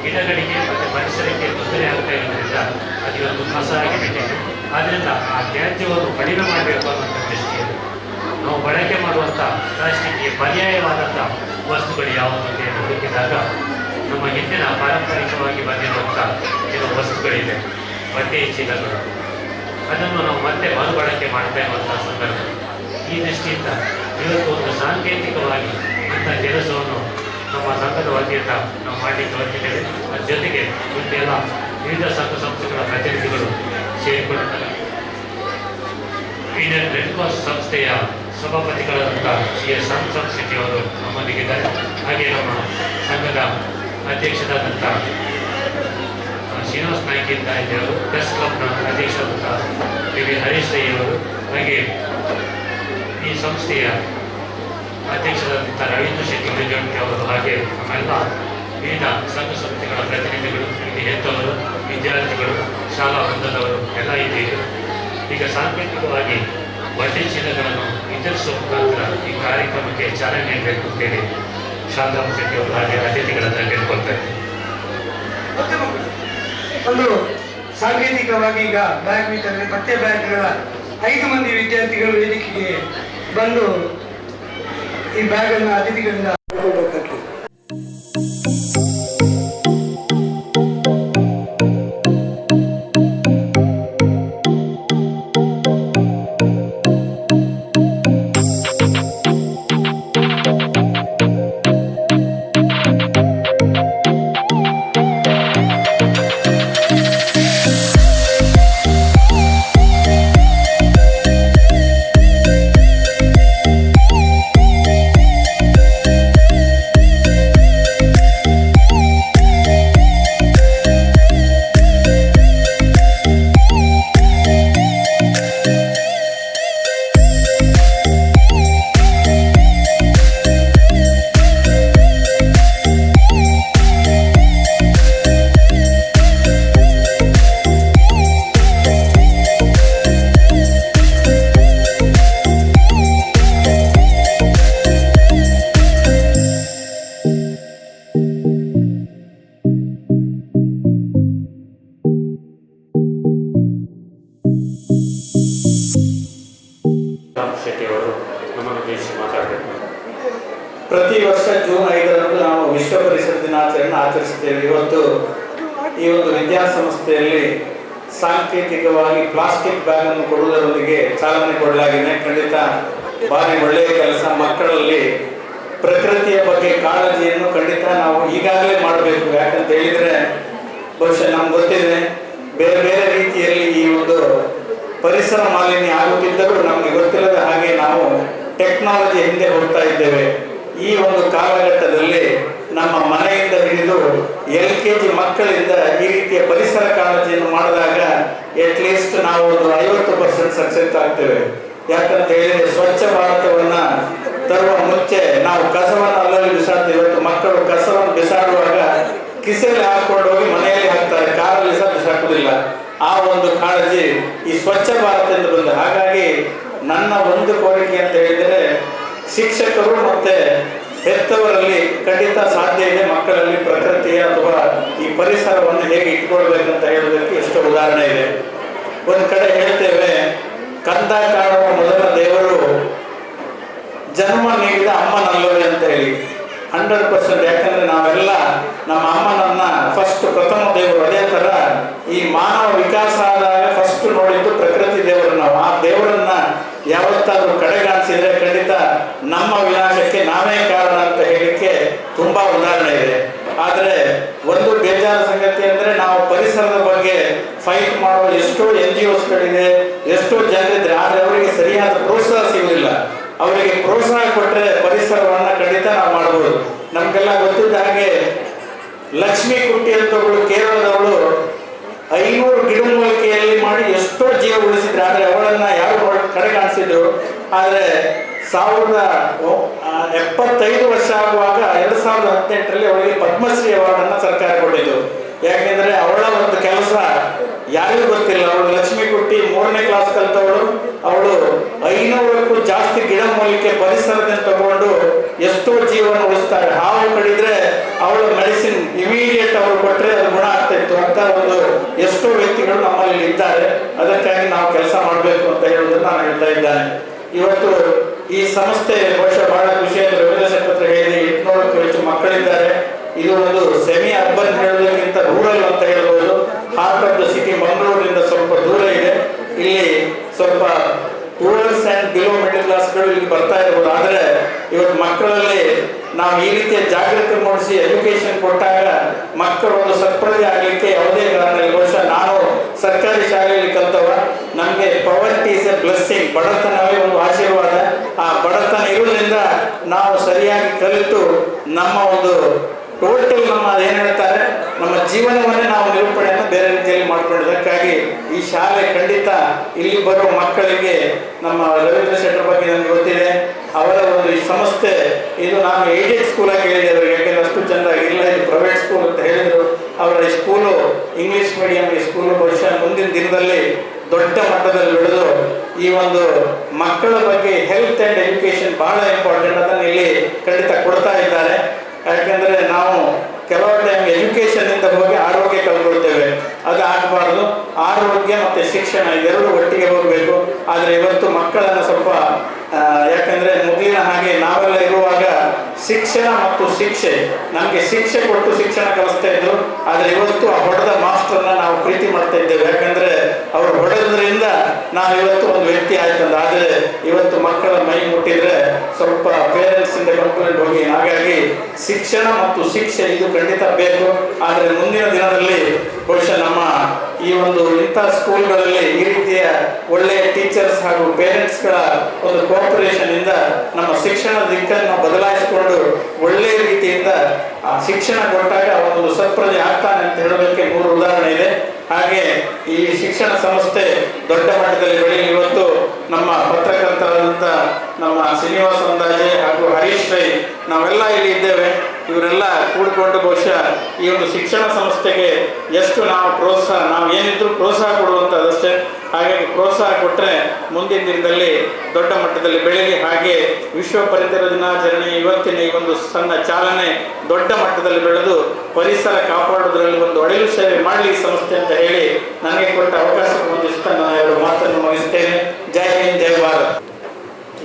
Speaker 1: ಗಿಡಗಳಿಗೆ ಮತ್ತು ಪರಿಸರಕ್ಕೆ ತೊಂದರೆ ಆಗ್ತಾ ಇರೋದ್ರಿಂದ ಅದು ಇವತ್ತು ಕಸ ಆಗಿಬಿಟ್ಟಿದೆ. ಆದ್ದರಿಂದ ಆ ತ್ಯಾಜ್ಯವನ್ನು ಕಡಿಮೆ ಮಾಡಬೇಕು ಅನ್ನುವಂಥ ದೃಷ್ಟಿಯಲ್ಲಿ ನಾವು ಬಳಕೆ ಮಾಡುವಂಥ ಪ್ಲಾಸ್ಟಿಕ್ಗೆ ಪರ್ಯಾಯವಾದಂಥ ವಸ್ತುಗಳು ಯಾವುದು ಅಂತ ಹುಡುಕಿದಾಗ ನಮ್ಮ ಹಿಂದಿನ ಪಾರಂಪರಿಕವಾಗಿ ಬಂದಿರುವಂಥ ಕೆಲವು ವಸ್ತುಗಳಿದೆ. ಬಟ್ಟೆ ಚೀಲಗಳು, ಅದನ್ನು ನಾವು ಮತ್ತೆ ಮರುಬಳಕೆ ಮಾಡ್ತಾ ಇರುವಂಥ ಸಂದರ್ಭ. ಈ ದೃಷ್ಟಿಯಿಂದ ಇವತ್ತು ಒಂದು ಸಾಂಕೇತಿಕವಾಗಿ ಅಂಥ ಕೆಲಸವನ್ನು ನಮ್ಮ ಸಂಘದ ವತಿಯಿಂದ ನಾವು ಮಾಡಲಿಕ್ಕೆ ಹೊರಟಿದ್ದೇವೆ. ಅದ್ರ ಜೊತೆಗೆ ಇವತ್ತೆಲ್ಲ ವಿವಿಧ ಸಂಘ ಸಂಸ್ಥೆಗಳ ಪ್ರತಿನಿಧಿಗಳು ಸೇರಿಕೊಳ್ಳುತ್ತಾರೆ. ಇಂಡಿಯನ್ ರೆಡ್ ಕ್ರಾಸ್ ಸಂಸ್ಥೆಯ ಸಭಾಪತಿಗಳಾದಂಥ CS ಸಂಸತ್ ಶೆಟ್ಟಿ ಅವರು ನಮ್ಮೊಂದಿಗಿದ್ದಾರೆ. ಹಾಗೆ ನಮ್ಮ ಸಂಘದ ಅಧ್ಯಕ್ಷರಾದಂಥ ಶ್ರೀನಿವಾಸ್ ನಾಯ್ಕ ಇದ್ದಾರೆ ಅವರು, ಪ್ರೆಸ್ ಕ್ಲಬ್ನ ಅಧ್ಯಕ್ಷರಾದಂಥ PV ಹರೀಶ್ ರೈ ಅವರು, ಹಾಗೆ ಈ ಸಂಸ್ಥೆಯ ಅಧ್ಯಕ್ಷರಾದಂಥ ರವೀಂದ್ರ ಶೆಟ್ಟಿ ಗುಡಿಜೋಟಿ ಅವರು, ಹಾಗೆ ನಮ್ಮೆಲ್ಲ ವಿವಿಧ ಸಂಘ ಸಂಸ್ಥೆಗಳ ಪ್ರತಿನಿಧಿಗಳು, ಇಲ್ಲಿ ಹೆತ್ತವರು, ವಿದ್ಯಾರ್ಥಿಗಳು, ಶಾಲಾ ವೃಂದದವರು ಎಲ್ಲ ಇದ್ದೀರಿ. ಈಗ ಸಾಂಕೇತಿಕವಾಗಿ ಬಟ್ಟೆ ಚೀಲಗಳನ್ನು ವಿತರಿಸುವ ಮುಖಾಂತರ ಈ ಕಾರ್ಯಕ್ರಮಕ್ಕೆ ಚಾಲನೆ ನೀಡಬೇಕು ಅಂತೇಳಿ ಶಾಂತರಾಮ್ ಶೆಟ್ಟಿ ಅವರು ಹಾಗೆ ಅತಿಥಿಗಳನ್ನು ಕೇಳ್ಕೊಳ್ತಾರೆ.
Speaker 2: ಒಂದು ಸಾಂಕೇತಿಕವಾಗಿ ಈಗ ಬ್ಯಾಗ್ ವಿತರಣೆ, ಬಟ್ಟೆ ಬ್ಯಾಗ್ಗಳ 5 ಮಂದಿ ವಿದ್ಯಾರ್ಥಿಗಳು ವೇದಿಕೆಗೆ ಬಂದು ಈ ಬ್ಯಾಗ್ ಅನ್ನು ಅತಿಥಿಗಳಿಂದ ಕೊಡಬೇಕಾಗ್ತದೆ.
Speaker 5: ಪ್ರತಿ ವರ್ಷ ಜೂನ್ 5ರಂದು ನಾವು ವಿಶ್ವ ಪರಿಸರ ದಿನಾಚರಣೆ ಆಚರಿಸುತ್ತೇವೆ. ಇವತ್ತು ಈ ಒಂದು ವಿದ್ಯಾಸಂಸ್ಥೆಯಲ್ಲಿ ಸಾಂಕೇತಿಕವಾಗಿ ಪ್ಲಾಸ್ಟಿಕ್ ಬ್ಯಾಗ್ ಅನ್ನು ಕೊಡುವುದರೊಂದಿಗೆ ಚಾಲನೆ ಕೊಡಲಾಗಿದೆ. ಖಂಡಿತ ಭಾರಿ ಒಳ್ಳೆಯ ಕೆಲಸ. ಮಕ್ಕಳಲ್ಲಿ ಪ್ರಕೃತಿಯ ಬಗ್ಗೆ ಕಾಳಜಿಯನ್ನು ಖಂಡಿತ ನಾವು ಈಗಾಗಲೇ ಮಾಡಬೇಕು. ಯಾಕಂತ ಹೇಳಿದರೆ ಬಹುಶಃ ನಮ್ಗೆ ಗೊತ್ತಿದೆ, ಬೇರೆ ಬೇರೆ ರೀತಿಯಲ್ಲಿ ಈ ಒಂದು ಪರಿಸರ ಮಾಲಿನ್ಯ ಆಗುತ್ತಿದ್ದರೂ ನಮಗೆ ಗೊತ್ತಿಲ್ಲದ ಹಾಗೆ ನಾವು ಟೆಕ್ನಾಲಜಿ ಹಿಂದೆ ಹೋಗ್ತಾ ಇದ್ದೇವೆ. ಈ ಒಂದು ಕಾಲಘಟ್ಟದಲ್ಲಿ ನಮ್ಮ ಮನೆಯಿಂದ ಹಿಡಿದು LKG ಮಕ್ಕಳಿಂದ ಈ ರೀತಿಯ ಪರಿಸರ ಕಾಳಜಿಯನ್ನು ಮಾಡಿದಾಗ ಅಟ್ಲೀಸ್ಟ್ ನಾವು ಒಂದು 50% ಸಕ್ಸೆಸ್ ಆಗ್ತೇವೆ. ಯಾಕಂತ ಹೇಳಿದ್ರೆ ಸ್ವಚ್ಛ ಭಾರತವನ್ನ ತರುವ ಮುಂಚೆ ನಾವು ಕಸವನ್ನು ಅಲ್ಲಲ್ಲಿ ಬಿಸಾಡ್ತೇವೆ. ಇವತ್ತು ಮಕ್ಕಳು ಕಸವನ್ನು ಬಿಸಾಡುವಾಗ ಕಿಸೆಯಲ್ಲಿ ಹಾಕೊಂಡು ಹೋಗಿ ಮನೆಯಲ್ಲಿ ಹಾಕ್ತಾರೆ, ಕಾರಲ್ಲಿ ಸಹ ಬಿಸಾಡುವುದಿಲ್ಲ. ಆ ಒಂದು ಕಾಳಜಿ ಈ ಸ್ವಚ್ಛ ಭಾರತದಿಂದ ಬಂದ. ಹಾಗಾಗಿ ನನ್ನ ಒಂದು ಕೋರಿಕೆ ಅಂತ ಹೇಳಿದರೆ ಶಿಕ್ಷಕರು ಮತ್ತೆ ಹೆತ್ತವರಲ್ಲಿ ಖಂಡಿತ ಸಾಧ್ಯ ಇದೆ ಮಕ್ಕಳಲ್ಲಿ ಪ್ರಕೃತಿಯ ಅಥವಾ ಈ ಪರಿಸರವನ್ನು ಹೇಗೆ ಇಟ್ಕೊಳ್ಬೇಕಂತ ಹೇಳೋದಕ್ಕೆ ಎಷ್ಟೋ ಉದಾಹರಣೆ ಇದೆ. ಒಂದು ಕಡೆ ಹೇಳ್ತೇವೆ, ಕಂದ ಕಾಣುವ ಮೊದಲ ದೇವರು ಜನ್ಮ ನೀಡಿದ ಅಮ್ಮನಲ್ಲವೇ ಅಂತ ಹೇಳಿ. 100%. ಯಾಕಂದ್ರೆ ನಾವೆಲ್ಲ ನಮ್ಮ ಅಮ್ಮನನ್ನ ಫಸ್ಟ್ ಪ್ರಥಮ ದೇವರು. ಅದೇ ತರ ಈ ಮಾನವ ವಿಕಾಸ ಆದಾಗ ಫಸ್ಟ್ ನೋಡಿದ್ದು ಪ್ರಕೃತಿ ದೇವರು. ನಾವು ಆ ದೇವರನ್ನ ಯಾವತ್ತಾದ್ರೂ ಕಡೆಗಾಣಿಸಿದ್ರೆ ಖಂಡಿತ ನಮ್ಮ ವಿನಾಶಕ್ಕೆ ನಾವೇ ಕಾರಣ ಅಂತ ಹೇಳಲಿಕ್ಕೆ ತುಂಬಾ ಉದಾಹರಣೆ ಇದೆ. ಆದ್ರೆ ಒಂದು ಬೇಜಾರ ಸಂಗತಿ ಅಂದ್ರೆ ನಾವು ಪರಿಸರದ ಬಗ್ಗೆ ಫೈಟ್ ಮಾಡುವ ಎಷ್ಟೋ NGOsಗಳಿದೆ, ಎಷ್ಟೋ ಜನರಿದ್ರೆ, ಆದ್ರೆ ಅವರಿಗೆ ಸರಿಯಾದ ಪ್ರೋತ್ಸಾಹ ಸಿಗುವುದಿಲ್ಲ. ಅವರಿಗೆ ಪ್ರೋತ್ಸಾಹ ಕೊಟ್ಟರೆ ಪರಿಸರವನ್ನ ಖಂಡಿತ ನಾವು ಮಾಡಬಹುದು. ನಮ್ಗೆಲ್ಲ ಗೊತ್ತಿದ್ದ ಹಾಗೆ ಲಕ್ಷ್ಮೀ ಕುಟ್ಟಿ ಅಂತವಳು ಕೇರಳದವಳು 500 ಗಿಡಮೂಲಿಕೆಯಲ್ಲಿ ಮಾಡಿ ಎಷ್ಟೋ ಜೀವ ಉಳಿಸಿದ್ರು. ಆದ್ರೆ ಅವಳನ್ನ ಯಾರು ಕಡೆಗಾಣಿಸಿದ್ರು. ಆದ್ರೆ 75 ವರ್ಷ ಆಗುವಾಗ 2018ರಲ್ಲಿ ಅವಳಿಗೆ ಪದ್ಮಶ್ರೀ ಅವಾರ್ಡನ್ನು ಸರ್ಕಾರ ಕೊಟ್ಟಿದ್ದು. ಯಾಕೆಂದ್ರೆ ಅವಳ ಒಂದು ಕೆಲಸ ಯಾರಿಗೂ ಗೊತ್ತಿಲ್ಲ. ಅವಳು ಲಕ್ಷ್ಮೀ ಕುಟ್ಟಿ 3ನೇ ಕ್ಲಾಸ್ ಕಲ್ತವಳು. ಅವಳು 500ಕ್ಕೂ ಜಾಸ್ತಿ ಗಿಡಮೂಲಿಕೆ ಪರಿಸರದಿಂದ ತಗೊಂಡು ಎಷ್ಟೋ ಜೀವನ ಉಳಿಸ್ತಾರೆ. ಹಾವು ಕಡಿದ್ರೆ ಅವಳ ಮೆಡಿಸಿನ್ ಇಮಿಡಿಯೇಟ್ ಅವರು ಕೊಟ್ಟರೆ ಅದು ಗುಣ ಆಗ್ತಾ ಇತ್ತು ಅಂತ ಒಂದು ಎಷ್ಟೋ ವ್ಯಕ್ತಿಗಳು ನಮ್ಮಲ್ಲಿ ಇದ್ದಾರೆ. ಅದಕ್ಕಾಗಿ ನಾವು ಕೆಲಸ ಮಾಡಬೇಕು ಅಂತ ಹೇಳುವುದನ್ನು ನಾನು ಹೇಳ್ತಾ ಇದ್ದೇನೆ. ಇವತ್ತು ಈ ಸಂಸ್ಥೆ ಬಹುಶಃ ಬಹಳ ಖುಷಿ ಅಂದ್ರೆ ರವೀಂದ್ರ ಶೆಟ್ಟಿ ಹೇಳಿ 800ಕ್ಕೂ ಹೆಚ್ಚು ಮಕ್ಕಳಿದ್ದಾರೆ. ಇದು ಒಂದು ಸೆಮಿ ಅರ್ಬನ್ ಹೇಳೋದಕ್ಕಿಂತ ರೂರಲ್ ಅಂತ ಹೇಳ್ಬೋದು. ಹಾರ್ಟ್ ಆಫ್ ದ ಸಿಟಿ ಮಂಗಳೂರಿನಿಂದ ಸ್ವಲ್ಪ ದೂರ ಇದೆ. ಇಲ್ಲಿ ಸ್ವಲ್ಪ ರೂರಲ್ಸ್ ಅಂಡ್ ಬಿಲೋ ಮಿಡಲ್ ಕ್ಲಾಸ್ ಕ್ಲಾಸ್ಗಳು ಇಲ್ಲಿ ಬರ್ತಾ ಇರ್ಬೋದು. ಆದರೆ ಇವತ್ತು ಮಕ್ಕಳಲ್ಲಿ ನಾವು ಈ ರೀತಿಯ ಜಾಗೃತಿ ಮೂಡಿಸಿ ಎಜುಕೇಶನ್ ಕೊಟ್ಟಾಗ ಮಕ್ಕಳು ಒಂದು ಸತ್ಪ್ರಜೆ ಆಗಲಿಕ್ಕೆ ಯಾವುದೇ ಕಾರಣ ಇಲ್ಲ. ಬಹುಶಃ ನಾನು ಸರ್ಕಾರಿ ಶಾಲೆಯಲ್ಲಿ ಕಲಿತವ, ನಮಗೆ ಪವರ್ಟಿ ಇಸ್ ಎ ಬ್ಲೆಸ್ಸಿಂಗ್, ಬಡತನವೇ ಒಂದು ಆಶೀರ್ವಾದ. ಆ ಬಡತನ ಇರುವುದರಿಂದ ನಾವು ಸರಿಯಾಗಿ ಕಲಿತು ನಮ್ಮ ಒಂದು ಟೋಟಲ್ ನಮ್ಮ ಏನು ಹೇಳ್ತಾರೆ ನಮ್ಮ ಜೀವನವನ್ನೇ ನಾವು ನಿರೂಪಣೆಯನ್ನು ಬೇರೆ ರೀತಿಯಲ್ಲಿ ಮಾಡಿಕೊಂಡಿದ್ದಕ್ಕಾಗಿ ಈ ಶಾಲೆ ಖಂಡಿತ ಇಲ್ಲಿ ಬರುವ ಮಕ್ಕಳಿಗೆ ನಮ್ಮ ರವೀಂದ್ರ ಶೆಟ್ಟರ್ ಬಗ್ಗೆ ನಮಗೆ ಗೊತ್ತಿದೆ. ಅವರ ಒಂದು ಈ ಸಂಸ್ಥೆ ಇದು ನಾನು ಏಡೆಡ್ ಸ್ಕೂಲಾಗಿ ಹೇಳಿದೆ ಅವರಿಗೆ, ಯಾಕೆಂದ್ರೆ ಅಷ್ಟು ಚೆಂದಾಗಿಲ್ಲ, ಇದು ಪ್ರೈವೇಟ್ ಸ್ಕೂಲ್ ಅಂತ ಹೇಳಿದರು. ಅವರ ಈ ಸ್ಕೂಲು ಇಂಗ್ಲೀಷ್ ಮೀಡಿಯಂ ಈ ಸ್ಕೂಲು ಬಹುಶಃ ಮುಂದಿನ ದಿನದಲ್ಲಿ ದೊಡ್ಡ ಮಟ್ಟದಲ್ಲಿ ಬೆಳೆದು ಈ ಒಂದು ಮಕ್ಕಳ ಬಗ್ಗೆ ಹೆಲ್ತ್ ಆ್ಯಂಡ್ ಎಜುಕೇಷನ್ ಬಹಳ ಇಂಪಾರ್ಟೆಂಟ್, ಅದನ್ನು ಇಲ್ಲಿ ಖಂಡಿತ ಕೊಡ್ತಾ ಇದ್ದಾರೆ. ಯಾಕೆಂದರೆ ನಾವು ಕೆಲವು ಟೈಮ್ ಎಜುಕೇಷನ್ನಿಂದ ಹೋಗಿ ಆರೋಗ್ಯ ಕಳ್ಕೊಳ್ತೇವೆ, ಅದು ಆಗಬಾರ್ದು. ಆರೋಗ್ಯ ಮತ್ತು ಶಿಕ್ಷಣ ಇದೆರಡು ಒಟ್ಟಿಗೆ ಹೋಗಬೇಕು. ಆದರೆ ಇವತ್ತು ಮಕ್ಕಳನ್ನು ಸ್ವಲ್ಪ ಯಾಕಂದರೆ ಮೊದಲಿನ ಹಾಗೆ ನಾವೆಲ್ಲ ಇರುವಾಗ ಶಿಕ್ಷಣ ಮತ್ತು ಶಿಕ್ಷೆ, ನಮಗೆ ಶಿಕ್ಷೆ ಕೊಟ್ಟು ಶಿಕ್ಷಣ ಕಲಿಸ್ತಾ ಇದ್ರು. ಆದರೆ ಇವತ್ತು ಆ ಹೊಡೆದ ಮಾಸ್ಟರ್ನ ನಾವು ಪ್ರೀತಿ ಮಾಡ್ತಾ ಇದ್ದೇವೆ, ಯಾಕಂದರೆ ಅವರು ಹೊಡೆದ್ರಿಂದ ನಾವು ಇವತ್ತು ಒಂದು ವ್ಯಕ್ತಿ ಆಯ್ತಂದ. ಆದರೆ ಇವತ್ತು ಮಕ್ಕಳ ಮೈ ಮುಟ್ಟಿದ್ರೆ ಸ್ವಲ್ಪ ಪೇರೆಂಟ್ಸಿಂದ ಕಂಪ್ಲೇಂಟ್ ಹೋಗಿ. ಹಾಗಾಗಿ ಶಿಕ್ಷಣ ಮತ್ತು ಶಿಕ್ಷೆ ಇದು ಖಂಡಿತ ಬೇಕು. ಆದರೆ ಮುಂದಿನ ದಿನದಲ್ಲಿ ಬಹುಶಃ ನಮ್ಮ ಈ ಒಂದು ಇಂಥ ಸ್ಕೂಲ್ಗಳಲ್ಲಿ ಈ ರೀತಿಯ ಒಳ್ಳೆಯ ಟೀಚರ್ಸ್ ಹಾಗೂ ಪೇರೆಂಟ್ಸ್ಗಳ ಒಂದು ಕೋಆಪರೇಷನ್ ಇಂದ ನಮ್ಮ ಶಿಕ್ಷಣ ದಿಕ್ಕನ್ನು ಬದಲಾಯಿಸಿಕೊಂಡು ಒಳ್ಳೆಯ ರೀತಿಯಿಂದ ಶಿಕ್ಷಣ ಕೊಟ್ಟಾಗ ಒಂದು ಸತ್ಪ್ರಜೆ ಆಗ್ತಾನೆ ಅಂತ ಹೇಳೋದಕ್ಕೆ 3 ಉದಾಹರಣೆ ಇದೆ. ಹಾಗೆ ಈ ಶಿಕ್ಷಣ ಸಂಸ್ಥೆ ದೊಡ್ಡ ಮಟ್ಟದಲ್ಲಿ ಬೆಳೆಯಲಿ. ಇವತ್ತು ನಮ್ಮ ಪತ್ರಕರ್ತರಾದಂಥ ನಮ್ಮ ಶ್ರೀನಿವಾಸ ಅಂದಾಜೆ ಹಾಗೂ ಹರೀಶ್ ರೈ ನಾವೆಲ್ಲ ಇಲ್ಲಿ ಇದ್ದೇವೆ. ಇವರೆಲ್ಲ ಕೂಡಿಕೊಂಡು ಬಹುಶಃ ಈ ಒಂದು ಶಿಕ್ಷಣ ಸಂಸ್ಥೆಗೆ ಎಷ್ಟು ನಾವು ಏನಿದ್ರು ಪ್ರೋತ್ಸಾಹ ಕೊಡುವಂಥದ್ದಷ್ಟೇ. ಹಾಗಾಗಿ ಪ್ರೋತ್ಸಾಹ ಕೊಟ್ಟರೆ ಮುಂದಿನ ದಿನದಲ್ಲಿ ದೊಡ್ಡ ಮಟ್ಟದಲ್ಲಿ ಬೆಳೀಲಿ. ಹಾಗೆ ವಿಶ್ವ ಪರಿಸರ ದಿನಾಚರಣೆ ಇವತ್ತಿನ ಈ ಒಂದು ಸಣ್ಣ ಚಾಲನೆ ದೊಡ್ಡ ಮಟ್ಟದಲ್ಲಿ ಬೆಳೆದು ಪರಿಸರ ಕಾಪಾಡೋದ್ರಲ್ಲಿ ಒಂದು ಒಳ್ಳೆಯ ಸೇವೆ ಮಾಡಲಿ ಈ ಸಂಸ್ಥೆ ಅಂತ ಹೇಳಿ ನನಗೆ ಕೊಟ್ಟ ಅವಕಾಶಕ್ಕೆ ಹೊಂದಿಸ್ತಾ ನಾನು 2 ಮಾತನ್ನು ಮುಗಿಸ್ತೇನೆ. ಜೈ ಹಿಂದ್, ಜೈ ಭಾರತ್.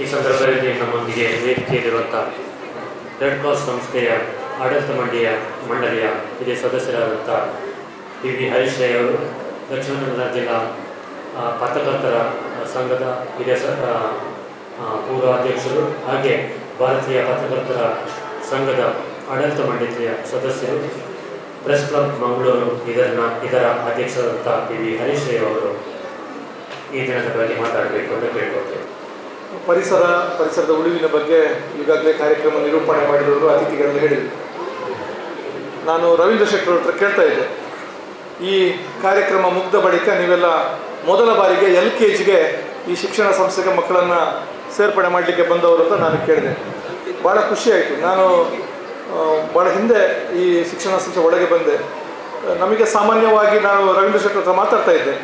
Speaker 3: ಈ ಸಂದರ್ಭದಲ್ಲಿ ನಮ್ಮೊಂದಿಗೆ ವೇದಿಕೆಯಲ್ಲಿರುವಂಥ ರೆಡ್ ಕ್ರಾಸ್ ಸಂಸ್ಥೆಯ ಆಡಳಿತ ಮಂಡಳಿಯ ಹಿರಿಯ ಸದಸ್ಯರಾದಂಥ PV ಹರೀಶ್ ರೈ ಅವರು, ದಕ್ಷಿಣ ಕನ್ನಡ ಜಿಲ್ಲಾ ಪತ್ರಕರ್ತರ ಸಂಘದ ಹಿರಿಯ ಪೂರ್ವ ಅಧ್ಯಕ್ಷರು, ಹಾಗೆ ಭಾರತೀಯ ಪತ್ರಕರ್ತರ ಸಂಘದ ಆಡಳಿತ ಮಂಡಳಿಯ ಸದಸ್ಯರು, ಪ್ರೆಸ್ ಕ್ಲಬ್ ಮಂಗಳೂರು ಇದರ ಅಧ್ಯಕ್ಷರಾದಂಥ PV ಹರೀಶ್ ರೈ ಅವರು ಈ ದಿನದ ಬಗ್ಗೆ ಮಾತಾಡಬೇಕು ಅಂತ ಕೇಳ್ಕೊಳ್ತೇವೆ.
Speaker 6: ಪರಿಸರದ ಉಳಿವಿನ ಬಗ್ಗೆ ಈಗಾಗಲೇ ಕಾರ್ಯಕ್ರಮ ನಿರೂಪಣೆ ಮಾಡಿದವರು ಅತಿಥಿಗಳನ್ನು ಹೇಳಿದರು. ನಾನು ರವೀಂದ್ರ ಶೆಟ್ಟರ್ ಹತ್ರ ಕೇಳ್ತಾ ಇದ್ದೆ, ಈ ಕಾರ್ಯಕ್ರಮ ಮುಗ್ದ ಬಳಿಕ ನೀವೆಲ್ಲ ಮೊದಲ ಬಾರಿಗೆ LKGಗೆ ಈ ಶಿಕ್ಷಣ ಸಂಸ್ಥೆಗೆ ಮಕ್ಕಳನ್ನು ಸೇರ್ಪಡೆ ಮಾಡಲಿಕ್ಕೆ ಬಂದವರು ಅಂತ ನಾನು ಕೇಳಿದೆ. ಭಾಳ ಖುಷಿಯಾಯಿತು. ನಾನು ಭಾಳ ಹಿಂದೆ ಈ ಶಿಕ್ಷಣ ಸಂಸ್ಥೆ ಒಳಗೆ ಬಂದೆ. ನಮಗೆ ಸಾಮಾನ್ಯವಾಗಿ ನಾನು ರವೀಂದ್ರ ಶೆಟ್ಟರ್ ಹತ್ರ ಮಾತಾಡ್ತಾ ಇದ್ದೆ,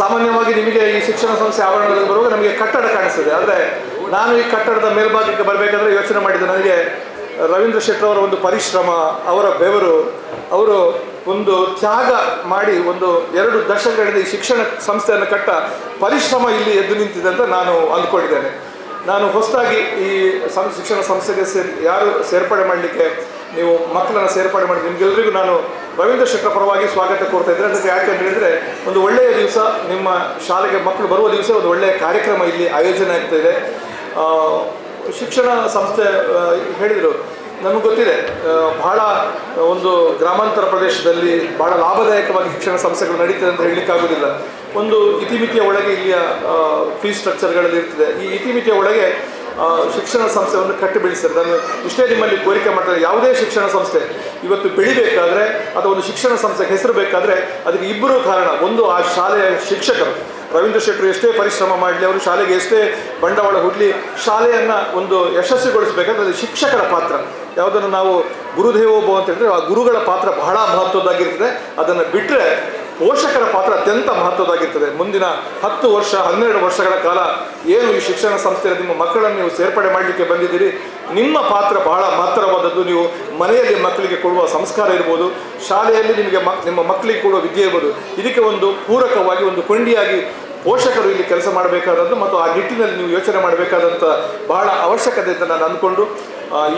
Speaker 6: ಸಾಮಾನ್ಯವಾಗಿ ನಿಮಗೆ ಈ ಶಿಕ್ಷಣ ಸಂಸ್ಥೆ ಆವರಣದಲ್ಲಿ ಬರುವಾಗ ನಮಗೆ ಕಟ್ಟಡ ಕಾಣಿಸ್ತದೆ. ಆದರೆ ನಾನು ಈ ಕಟ್ಟಡದ ಮೇಲ್ಭಾಗಕ್ಕೆ ಬರಬೇಕಾದ್ರೆ ಯೋಚನೆ ಮಾಡಿದ್ದೆ, ನನಗೆ ರವೀಂದ್ರ ಶೆಟ್ಟರ್ ಅವರ ಒಂದು ಪರಿಶ್ರಮ, ಅವರ ಬೆವರು, ಅವರು ಒಂದು ತ್ಯಾಗ ಮಾಡಿ 1-2 ದಶಕಗಳಿಂದ ಈ ಶಿಕ್ಷಣ ಸಂಸ್ಥೆಯನ್ನು ಕಟ್ಟ ಪರಿಶ್ರಮ ಇಲ್ಲಿ ಎದ್ದು ನಿಂತಿದೆ ಅಂತ ನಾನು ಅಂದ್ಕೊಂಡಿದ್ದೇನೆ. ನಾನು ಹೊಸದಾಗಿ ಈ ಶಿಕ್ಷಣ ಸಂಸ್ಥೆಗೆ ಯಾರು ಸೇರ್ಪಡೆ ಮಾಡಲಿಕ್ಕೆ ನೀವು ಮಕ್ಕಳನ್ನು ಸೇರ್ಪಡೆ ಮಾಡಿ ನಿಮಗೆಲ್ಲರಿಗೂ ನಾನು ರವೀಂದ್ರ ಶೆಟ್ಟರ್ ಪರವಾಗಿ ಸ್ವಾಗತ ಕೋರ್ತಾ ಇದ್ದರೆ. ಅದಕ್ಕೆ ಯಾಕೆ ಅಂತ ಹೇಳಿದರೆ, ಒಂದು ಒಳ್ಳೆಯ ದಿವಸ ನಿಮ್ಮ ಶಾಲೆಗೆ ಮಕ್ಕಳು ಬರುವ ದಿವಸ ಒಂದು ಒಳ್ಳೆಯ ಕಾರ್ಯಕ್ರಮ ಇಲ್ಲಿ ಆಯೋಜನೆ ಆಗ್ತಾಯಿದೆ. ಶಿಕ್ಷಣ ಸಂಸ್ಥೆ ಹೇಳಿದರು, ನಮಗೆ ಗೊತ್ತಿದೆ ಬಹಳ ಒಂದು ಗ್ರಾಮಾಂತರ ಪ್ರದೇಶದಲ್ಲಿ ಭಾಳ ಲಾಭದಾಯಕವಾಗಿ ಶಿಕ್ಷಣ ಸಂಸ್ಥೆಗಳು ನಡೀತದೆ ಅಂತ ಹೇಳಲಿಕ್ಕಾಗೋದಿಲ್ಲ. ಒಂದು ಇತಿಮಿತಿಯ ಒಳಗೆ ಇಲ್ಲಿಯ ಫೀಸ್ ಸ್ಟ್ರಕ್ಚರ್ಗಳಲ್ಲಿ ಇರ್ತದೆ. ಈ ಇತಿಮಿತಿಯ ಒಳಗೆ ಶಿಕ್ಷಣ ಸಂಸ್ಥೆಯನ್ನು ಕಟ್ಟಿ ಬೆಳೆಸ್ತಾರೆ. ನಾನು ಇಷ್ಟೇ ನಿಮ್ಮಲ್ಲಿ ಕೋರಿಕೆ ಮಾಡ್ತಾರೆ, ಯಾವುದೇ ಶಿಕ್ಷಣ ಸಂಸ್ಥೆ ಇವತ್ತು ಬೆಳಿಬೇಕಾದ್ರೆ ಅಥವಾ ಒಂದು ಶಿಕ್ಷಣ ಸಂಸ್ಥೆಗೆ ಹೆಸರು ಬೇಕಾದರೆ ಅದಕ್ಕೆ 2 ಕಾರಣ. ಒಂದು, ಆ ಶಾಲೆಯ ಶಿಕ್ಷಕರು. ರವೀಂದ್ರ ಶೆಟ್ಟರು ಎಷ್ಟೇ ಪರಿಶ್ರಮ ಮಾಡಲಿ, ಅವರು ಶಾಲೆಗೆ ಎಷ್ಟೇ ಬಂಡವಾಳ ಹೂಡಲಿ, ಶಾಲೆಯನ್ನು ಒಂದು ಯಶಸ್ವಿಗೊಳಿಸಬೇಕಾದ್ರೆ ಅದು ಶಿಕ್ಷಕರ ಪಾತ್ರ. ಯಾವುದನ್ನು ನಾವು ಗುರುದೇವೋಭವ ಅಂತ ಹೇಳಿದ್ರೆ ಆ ಗುರುಗಳ ಪಾತ್ರ ಬಹಳ ಮಹತ್ವದ್ದಾಗಿರ್ತದೆ. ಅದನ್ನು ಬಿಟ್ಟರೆ ಪೋಷಕರ ಪಾತ್ರ ಅತ್ಯಂತ ಮಹತ್ವದ್ದಾಗಿರ್ತದೆ. ಮುಂದಿನ 10 ವರ್ಷ 12 ವರ್ಷಗಳ ಕಾಲ ಏನು ಈ ಶಿಕ್ಷಣ ಸಂಸ್ಥೆಯಲ್ಲಿ ನಿಮ್ಮ ಮಕ್ಕಳನ್ನು ನೀವು ಸೇರ್ಪಡೆ ಮಾಡಲಿಕ್ಕೆ ಬಂದಿದ್ದೀರಿ, ನಿಮ್ಮ ಪಾತ್ರ ಬಹಳ ಮಹತ್ತರವಾದದ್ದು. ನೀವು ಮನೆಯಲ್ಲಿ ಮಕ್ಕಳಿಗೆ ಕೊಡುವ ಸಂಸ್ಕಾರ ಇರ್ಬೋದು, ಶಾಲೆಯಲ್ಲಿ ನಿಮಗೆ ನಿಮ್ಮ ಮಕ್ಕಳಿಗೆ ಕೊಡುವ ವಿದ್ಯೆ ಇರ್ಬೋದು, ಇದಕ್ಕೆ ಒಂದು ಪೂರಕವಾಗಿ ಒಂದು ಕೊಂಡಿಯಾಗಿ ಪೋಷಕರು ಇಲ್ಲಿ ಕೆಲಸ ಮಾಡಬೇಕಾದದ್ದು ಮತ್ತು ಆ ನಿಟ್ಟಿನಲ್ಲಿ ನೀವು ಯೋಚನೆ ಮಾಡಬೇಕಾದಂಥ ಬಹಳ ಅವಶ್ಯಕತೆ ಅಂತ ನಾನು ಅಂದ್ಕೊಂಡು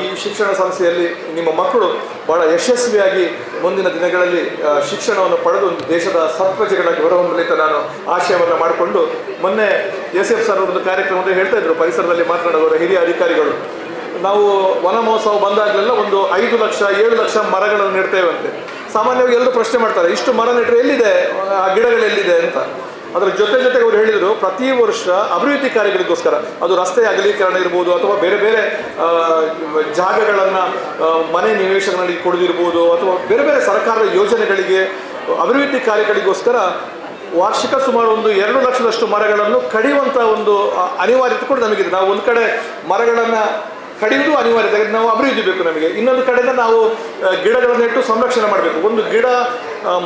Speaker 6: ಈ ಶಿಕ್ಷಣ ಸಂಸ್ಥೆಯಲ್ಲಿ ನಿಮ್ಮ ಮಕ್ಕಳು ಭಾಳ ಯಶಸ್ವಿಯಾಗಿ ಮುಂದಿನ ದಿನಗಳಲ್ಲಿ ಶಿಕ್ಷಣವನ್ನು ಪಡೆದು ಒಂದು ದೇಶದ ಸತ್ಪ್ರಜೆಗಳಾಗಿ ಹೊರಹೊಮ್ಮಲಿ ಅಂತ ನಾನು ಆಶಯವನ್ನು ಮಾಡಿಕೊಂಡು ಮೊನ್ನೆ SF ಸರ್ ಒಂದು ಕಾರ್ಯಕ್ರಮದಲ್ಲಿ ಹೇಳ್ತಾ ಇದ್ರು, ಪರಿಸರದಲ್ಲಿ ಮಾತನಾಡುವವರು ಹಿರಿಯ ಅಧಿಕಾರಿಗಳು, ನಾವು ವನ ಮಹೋತ್ಸವ ಬಂದಾಗಲೆಲ್ಲ ಒಂದು 5 ಲಕ್ಷ 7 ಲಕ್ಷ ಮರಗಳನ್ನು ನೆಡ್ತೇವಂತೆ. ಸಾಮಾನ್ಯವಾಗಿ ಎಲ್ಲರೂ ಪ್ರಶ್ನೆ ಮಾಡ್ತಾರೆ, ಇಷ್ಟು ಮರ ನೆಟ್ಟರೆ ಎಲ್ಲಿದೆ, ಆ ಗಿಡಗಳು ಎಲ್ಲಿದೆ ಅಂತ. ಅದರ ಜೊತೆಗೆ ಅವರು ಹೇಳಿದರು, ಪ್ರತಿ ವರ್ಷ ಅಭಿವೃದ್ಧಿ ಕಾರ್ಯಗಳಿಗೋಸ್ಕರ, ಅದು ರಸ್ತೆ ಅಗಲೀಕರಣ ಇರ್ಬೋದು ಅಥವಾ ಬೇರೆ ಬೇರೆ ಜಾಗಗಳನ್ನು ಮನೆ ನಿವೇಶನಗಳಿಗೆ ಕೊಡದಿರ್ಬೋದು ಅಥವಾ ಬೇರೆ ಬೇರೆ ಸರ್ಕಾರದ ಯೋಜನೆಗಳಿಗೆ ಅಭಿವೃದ್ಧಿ ಕಾರ್ಯಗಳಿಗೋಸ್ಕರ ವಾರ್ಷಿಕ ಸುಮಾರು ಒಂದು 2 ಲಕ್ಷದಷ್ಟು ಮರಗಳನ್ನು ಕಡಿಯುವಂಥ ಒಂದು ಅನಿವಾರ್ಯತೆ ಕೂಡ ನಮಗಿದೆ. ನಾವು ಒಂದು ಕಡೆ ಮರಗಳನ್ನು ಕಡಿಯುವುದು ಅನಿವಾರ್ಯತೆ, ನಾವು ಅಭಿವೃದ್ಧಿ ಬೇಕು ನಮಗೆ. ಇನ್ನೊಂದು ಕಡೆಯಿಂದ ನಾವು ಗಿಡಗಳನ್ನು ನೆಟ್ಟು ಸಂರಕ್ಷಣೆ ಮಾಡಬೇಕು. ಒಂದು ಗಿಡ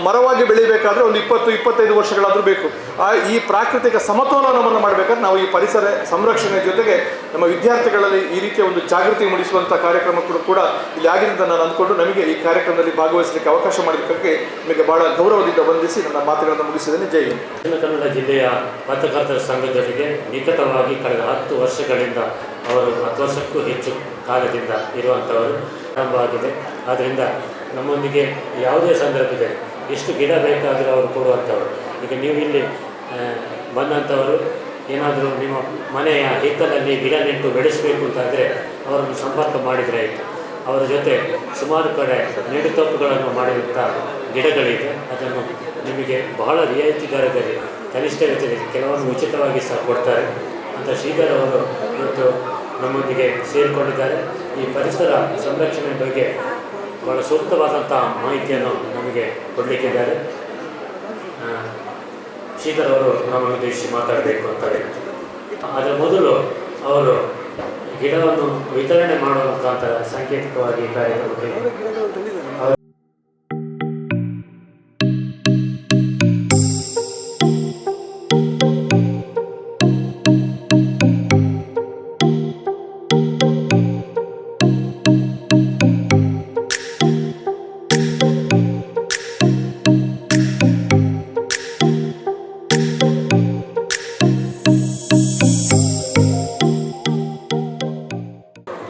Speaker 6: ಮರವಾಗಿ ಬೆಳಿಬೇಕಾದ್ರೆ ಒಂದು 20-25 ವರ್ಷಗಳಾದರೂ ಬೇಕು. ಈ ಪ್ರಾಕೃತಿಕ ಸಮತೋಲನವನ್ನು ಮಾಡಬೇಕಾದ್ರೆ ನಾವು ಈ ಪರಿಸರ ಸಂರಕ್ಷಣೆ ಜೊತೆಗೆ ನಮ್ಮ ವಿದ್ಯಾರ್ಥಿಗಳಲ್ಲಿ ಈ ರೀತಿಯ ಒಂದು ಜಾಗೃತಿ ಮೂಡಿಸುವಂಥ ಕಾರ್ಯಕ್ರಮಗಳು ಕೂಡ ಇಲ್ಲಿ ಆಗಿದೆ ಅಂತ ನಾನು ಅಂದ್ಕೊಂಡು ನಮಗೆ ಈ ಕಾರ್ಯಕ್ರಮದಲ್ಲಿ ಭಾಗವಹಿಸಲಿಕ್ಕೆ ಅವಕಾಶ ಮಾಡಿದ್ದಕ್ಕೆ ನಿಮಗೆ ಬಹಳ ಗೌರವದಿಂದ ವಂದಿಸಿ ನನ್ನ ಮಾತುಗಳನ್ನು ಮುಗಿಸಿದ್ದೇನೆ. ಜೈ ಹಿಂದ್.
Speaker 3: ದಕ್ಷಿಣ ಕನ್ನಡ ಜಿಲ್ಲೆಯ ಪತ್ರಕರ್ತರ ಸಂಘದೊಂದಿಗೆ ನಿಕಟವಾಗಿ ಕಳೆದ 10 ವರ್ಷಗಳಿಂದ ಅವರು 10 ವರ್ಷಕ್ಕೂ ಹೆಚ್ಚು ಕಾಲದಿಂದ ಇರುವಂಥವರು ಪ್ರಾರಂಭ ಆಗಿದೆ. ಆದ್ದರಿಂದ ನಮ್ಮೊಂದಿಗೆ ಯಾವುದೇ ಸಂದರ್ಭದಲ್ಲಿ ಎಷ್ಟು ಗಿಡ ಬೇಕಾದರೂ ಅವರು ಕೊಡುವಂಥವರು. ಈಗ ನೀವು ಇಲ್ಲಿ ಬಂದಂಥವರು ಏನಾದರೂ ನಿಮ್ಮ ಮನೆಯ ಹಿತ್ತಲಲ್ಲಿ ಗಿಡ ನೆಟ್ಟು ಬೆಳೆಸಬೇಕು ಅಂತಾದರೆ ಅವರನ್ನು ಸಂಪರ್ಕ ಮಾಡಿದರೆ ಆಯಿತು. ಅವರ ಜೊತೆ ಸುಮಾರು ಕಡೆ ನೆಡುತೊಪ್ಪುಗಳನ್ನು ಮಾಡಿದಂಥ ಗಿಡಗಳಿದೆ. ಅದನ್ನು ನಿಮಗೆ ಬಹಳ ರಿಯಾಯಿತಿ ದರದಲ್ಲಿ, ಕನಿಷ್ಠ ವೆಚ್ಚದಲ್ಲಿ, ಕೆಲವೊಂದು ಉಚಿತವಾಗಿ ಸಹ ಕೊಡ್ತಾರೆ ಅಂತ ಶ್ರೀಧರ್ ಅವರು ಇವತ್ತು ನಮ್ಮೊಂದಿಗೆ ಸೇರಿಕೊಂಡಿದ್ದಾರೆ. ಈ ಪರಿಸರ ಸಂರಕ್ಷಣೆ ಬಗ್ಗೆ ಬಹಳ ಸೂಕ್ತವಾದಂಥ ಮಾಹಿತಿಯನ್ನು ನಮಗೆ ಕೊಡಲಿಕ್ಕಿದ್ದಾರೆ. ಶ್ರೀಧರ್ ಅವರು ನಮ್ಮನ್ನು ಉದ್ದೇಶಿಸಿ ಮಾತಾಡಬೇಕು ಅಂತ ಹೇಳ್ತಾರೆ. ಅದರ ಮೊದಲು ಅವರು ಗಿಡವನ್ನು ವಿತರಣೆ ಮಾಡುವ ಮುಖಾಂತರ ಸಾಂಕೇತಿಕವಾಗಿ ಕಾರ್ಯಕ್ರಮಕ್ಕೆ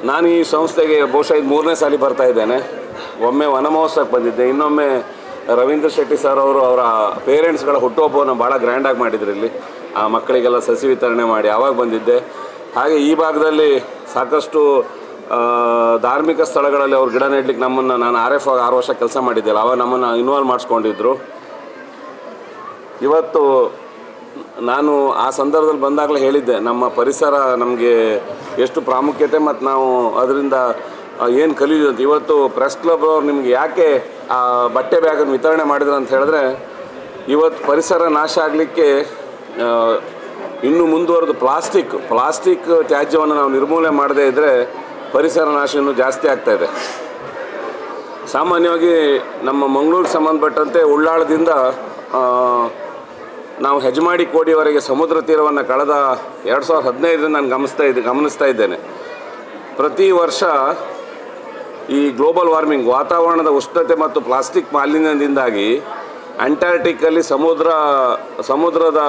Speaker 7: ನಾನು ಈ ಸಂಸ್ಥೆಗೆ ಬಹುಶಃ ಇದು 3ನೇ ಸಾರಿ ಬರ್ತಾ ಇದ್ದೇನೆ. ಒಮ್ಮೆ ವನ ಮಹೋತ್ಸವಕ್ಕೆ ಬಂದಿದ್ದೆ, ಇನ್ನೊಮ್ಮೆ ರವೀಂದ್ರ ಶೆಟ್ಟಿ ಸರ್ ಅವರು ಅವರ ಪೇರೆಂಟ್ಸ್ಗಳ ಹುಟ್ಟುಹಬ್ಬವನ್ನು ಭಾಳ ಗ್ರ್ಯಾಂಡಾಗಿ ಮಾಡಿದ್ರು. ಇಲ್ಲಿ ಆ ಮಕ್ಕಳಿಗೆಲ್ಲ ಸಸಿ ವಿತರಣೆ ಮಾಡಿ ಆವಾಗ ಬಂದಿದ್ದೆ. ಹಾಗೆ ಈ ಭಾಗದಲ್ಲಿ ಸಾಕಷ್ಟು ಧಾರ್ಮಿಕ ಸ್ಥಳಗಳಲ್ಲಿ ಅವ್ರು ಗಿಡ ನೆಡಲಿಕ್ಕೆ ನಮ್ಮನ್ನು, ನಾನು RF 6 ವರ್ಷ ಕೆಲಸ ಮಾಡಿದ್ದೆಲ್ಲ, ಆವಾಗ ನಮ್ಮನ್ನು ಇನ್ವಾಲ್ವ್ ಮಾಡಿಸ್ಕೊಂಡಿದ್ರು. ಇವತ್ತು ನಾನು ಆ ಸಂದರ್ಭದಲ್ಲಿ ಬಂದಾಗಲೇ ಹೇಳಿದ್ದೆ, ನಮ್ಮ ಪರಿಸರ ನಮಗೆ ಎಷ್ಟು ಪ್ರಾಮುಖ್ಯತೆ ಮತ್ತು ನಾವು ಅದರಿಂದ ಏನು ಕಲಿಯೋದು ಅಂತ. ಇವತ್ತು ಪ್ರೆಸ್ ಕ್ಲಬ್ ಅವ್ರು ನಿಮಗೆ ಯಾಕೆ ಆ ಬಟ್ಟೆ ಬ್ಯಾಗನ್ನು ವಿತರಣೆ ಮಾಡಿದ್ರು ಅಂತ ಹೇಳಿದ್ರೆ, ಇವತ್ತು ಪರಿಸರ ನಾಶ ಆಗಲಿಕ್ಕೆ ಇನ್ನೂ ಮುಂದುವರೆದು ಪ್ಲಾಸ್ಟಿಕ್ ತ್ಯಾಜ್ಯವನ್ನು ನಾವು ನಿರ್ಮೂಲನೆ ಮಾಡದೇ ಇದ್ದರೆ ಪರಿಸರ ನಾಶ ಇನ್ನೂ ಜಾಸ್ತಿ ಆಗ್ತಾಯಿದೆ. ಸಾಮಾನ್ಯವಾಗಿ ನಮ್ಮ ಮಂಗಳೂರಿಗೆ ಸಂಬಂಧಪಟ್ಟಂತೆ ಉಳ್ಳಾಳದಿಂದ ನಾವು ಹೆಜಮಾಡಿ ಕೋಡಿಯವರೆಗೆ ಸಮುದ್ರ ತೀರವನ್ನು ಕಳೆದ 2015ರಿಂದ ನಾನು ಗಮನಿಸ್ತಾ ಇದ್ದೇನೆ. ಪ್ರತಿ ವರ್ಷ ಈ ಗ್ಲೋಬಲ್ ವಾರ್ಮಿಂಗ್, ವಾತಾವರಣದ ಉಷ್ಣತೆ ಮತ್ತು ಪ್ಲಾಸ್ಟಿಕ್ ಮಾಲಿನ್ಯದಿಂದಾಗಿ ಅಂಟಾರ್ಟಿಕಲ್ಲಿ ಸಮುದ್ರದ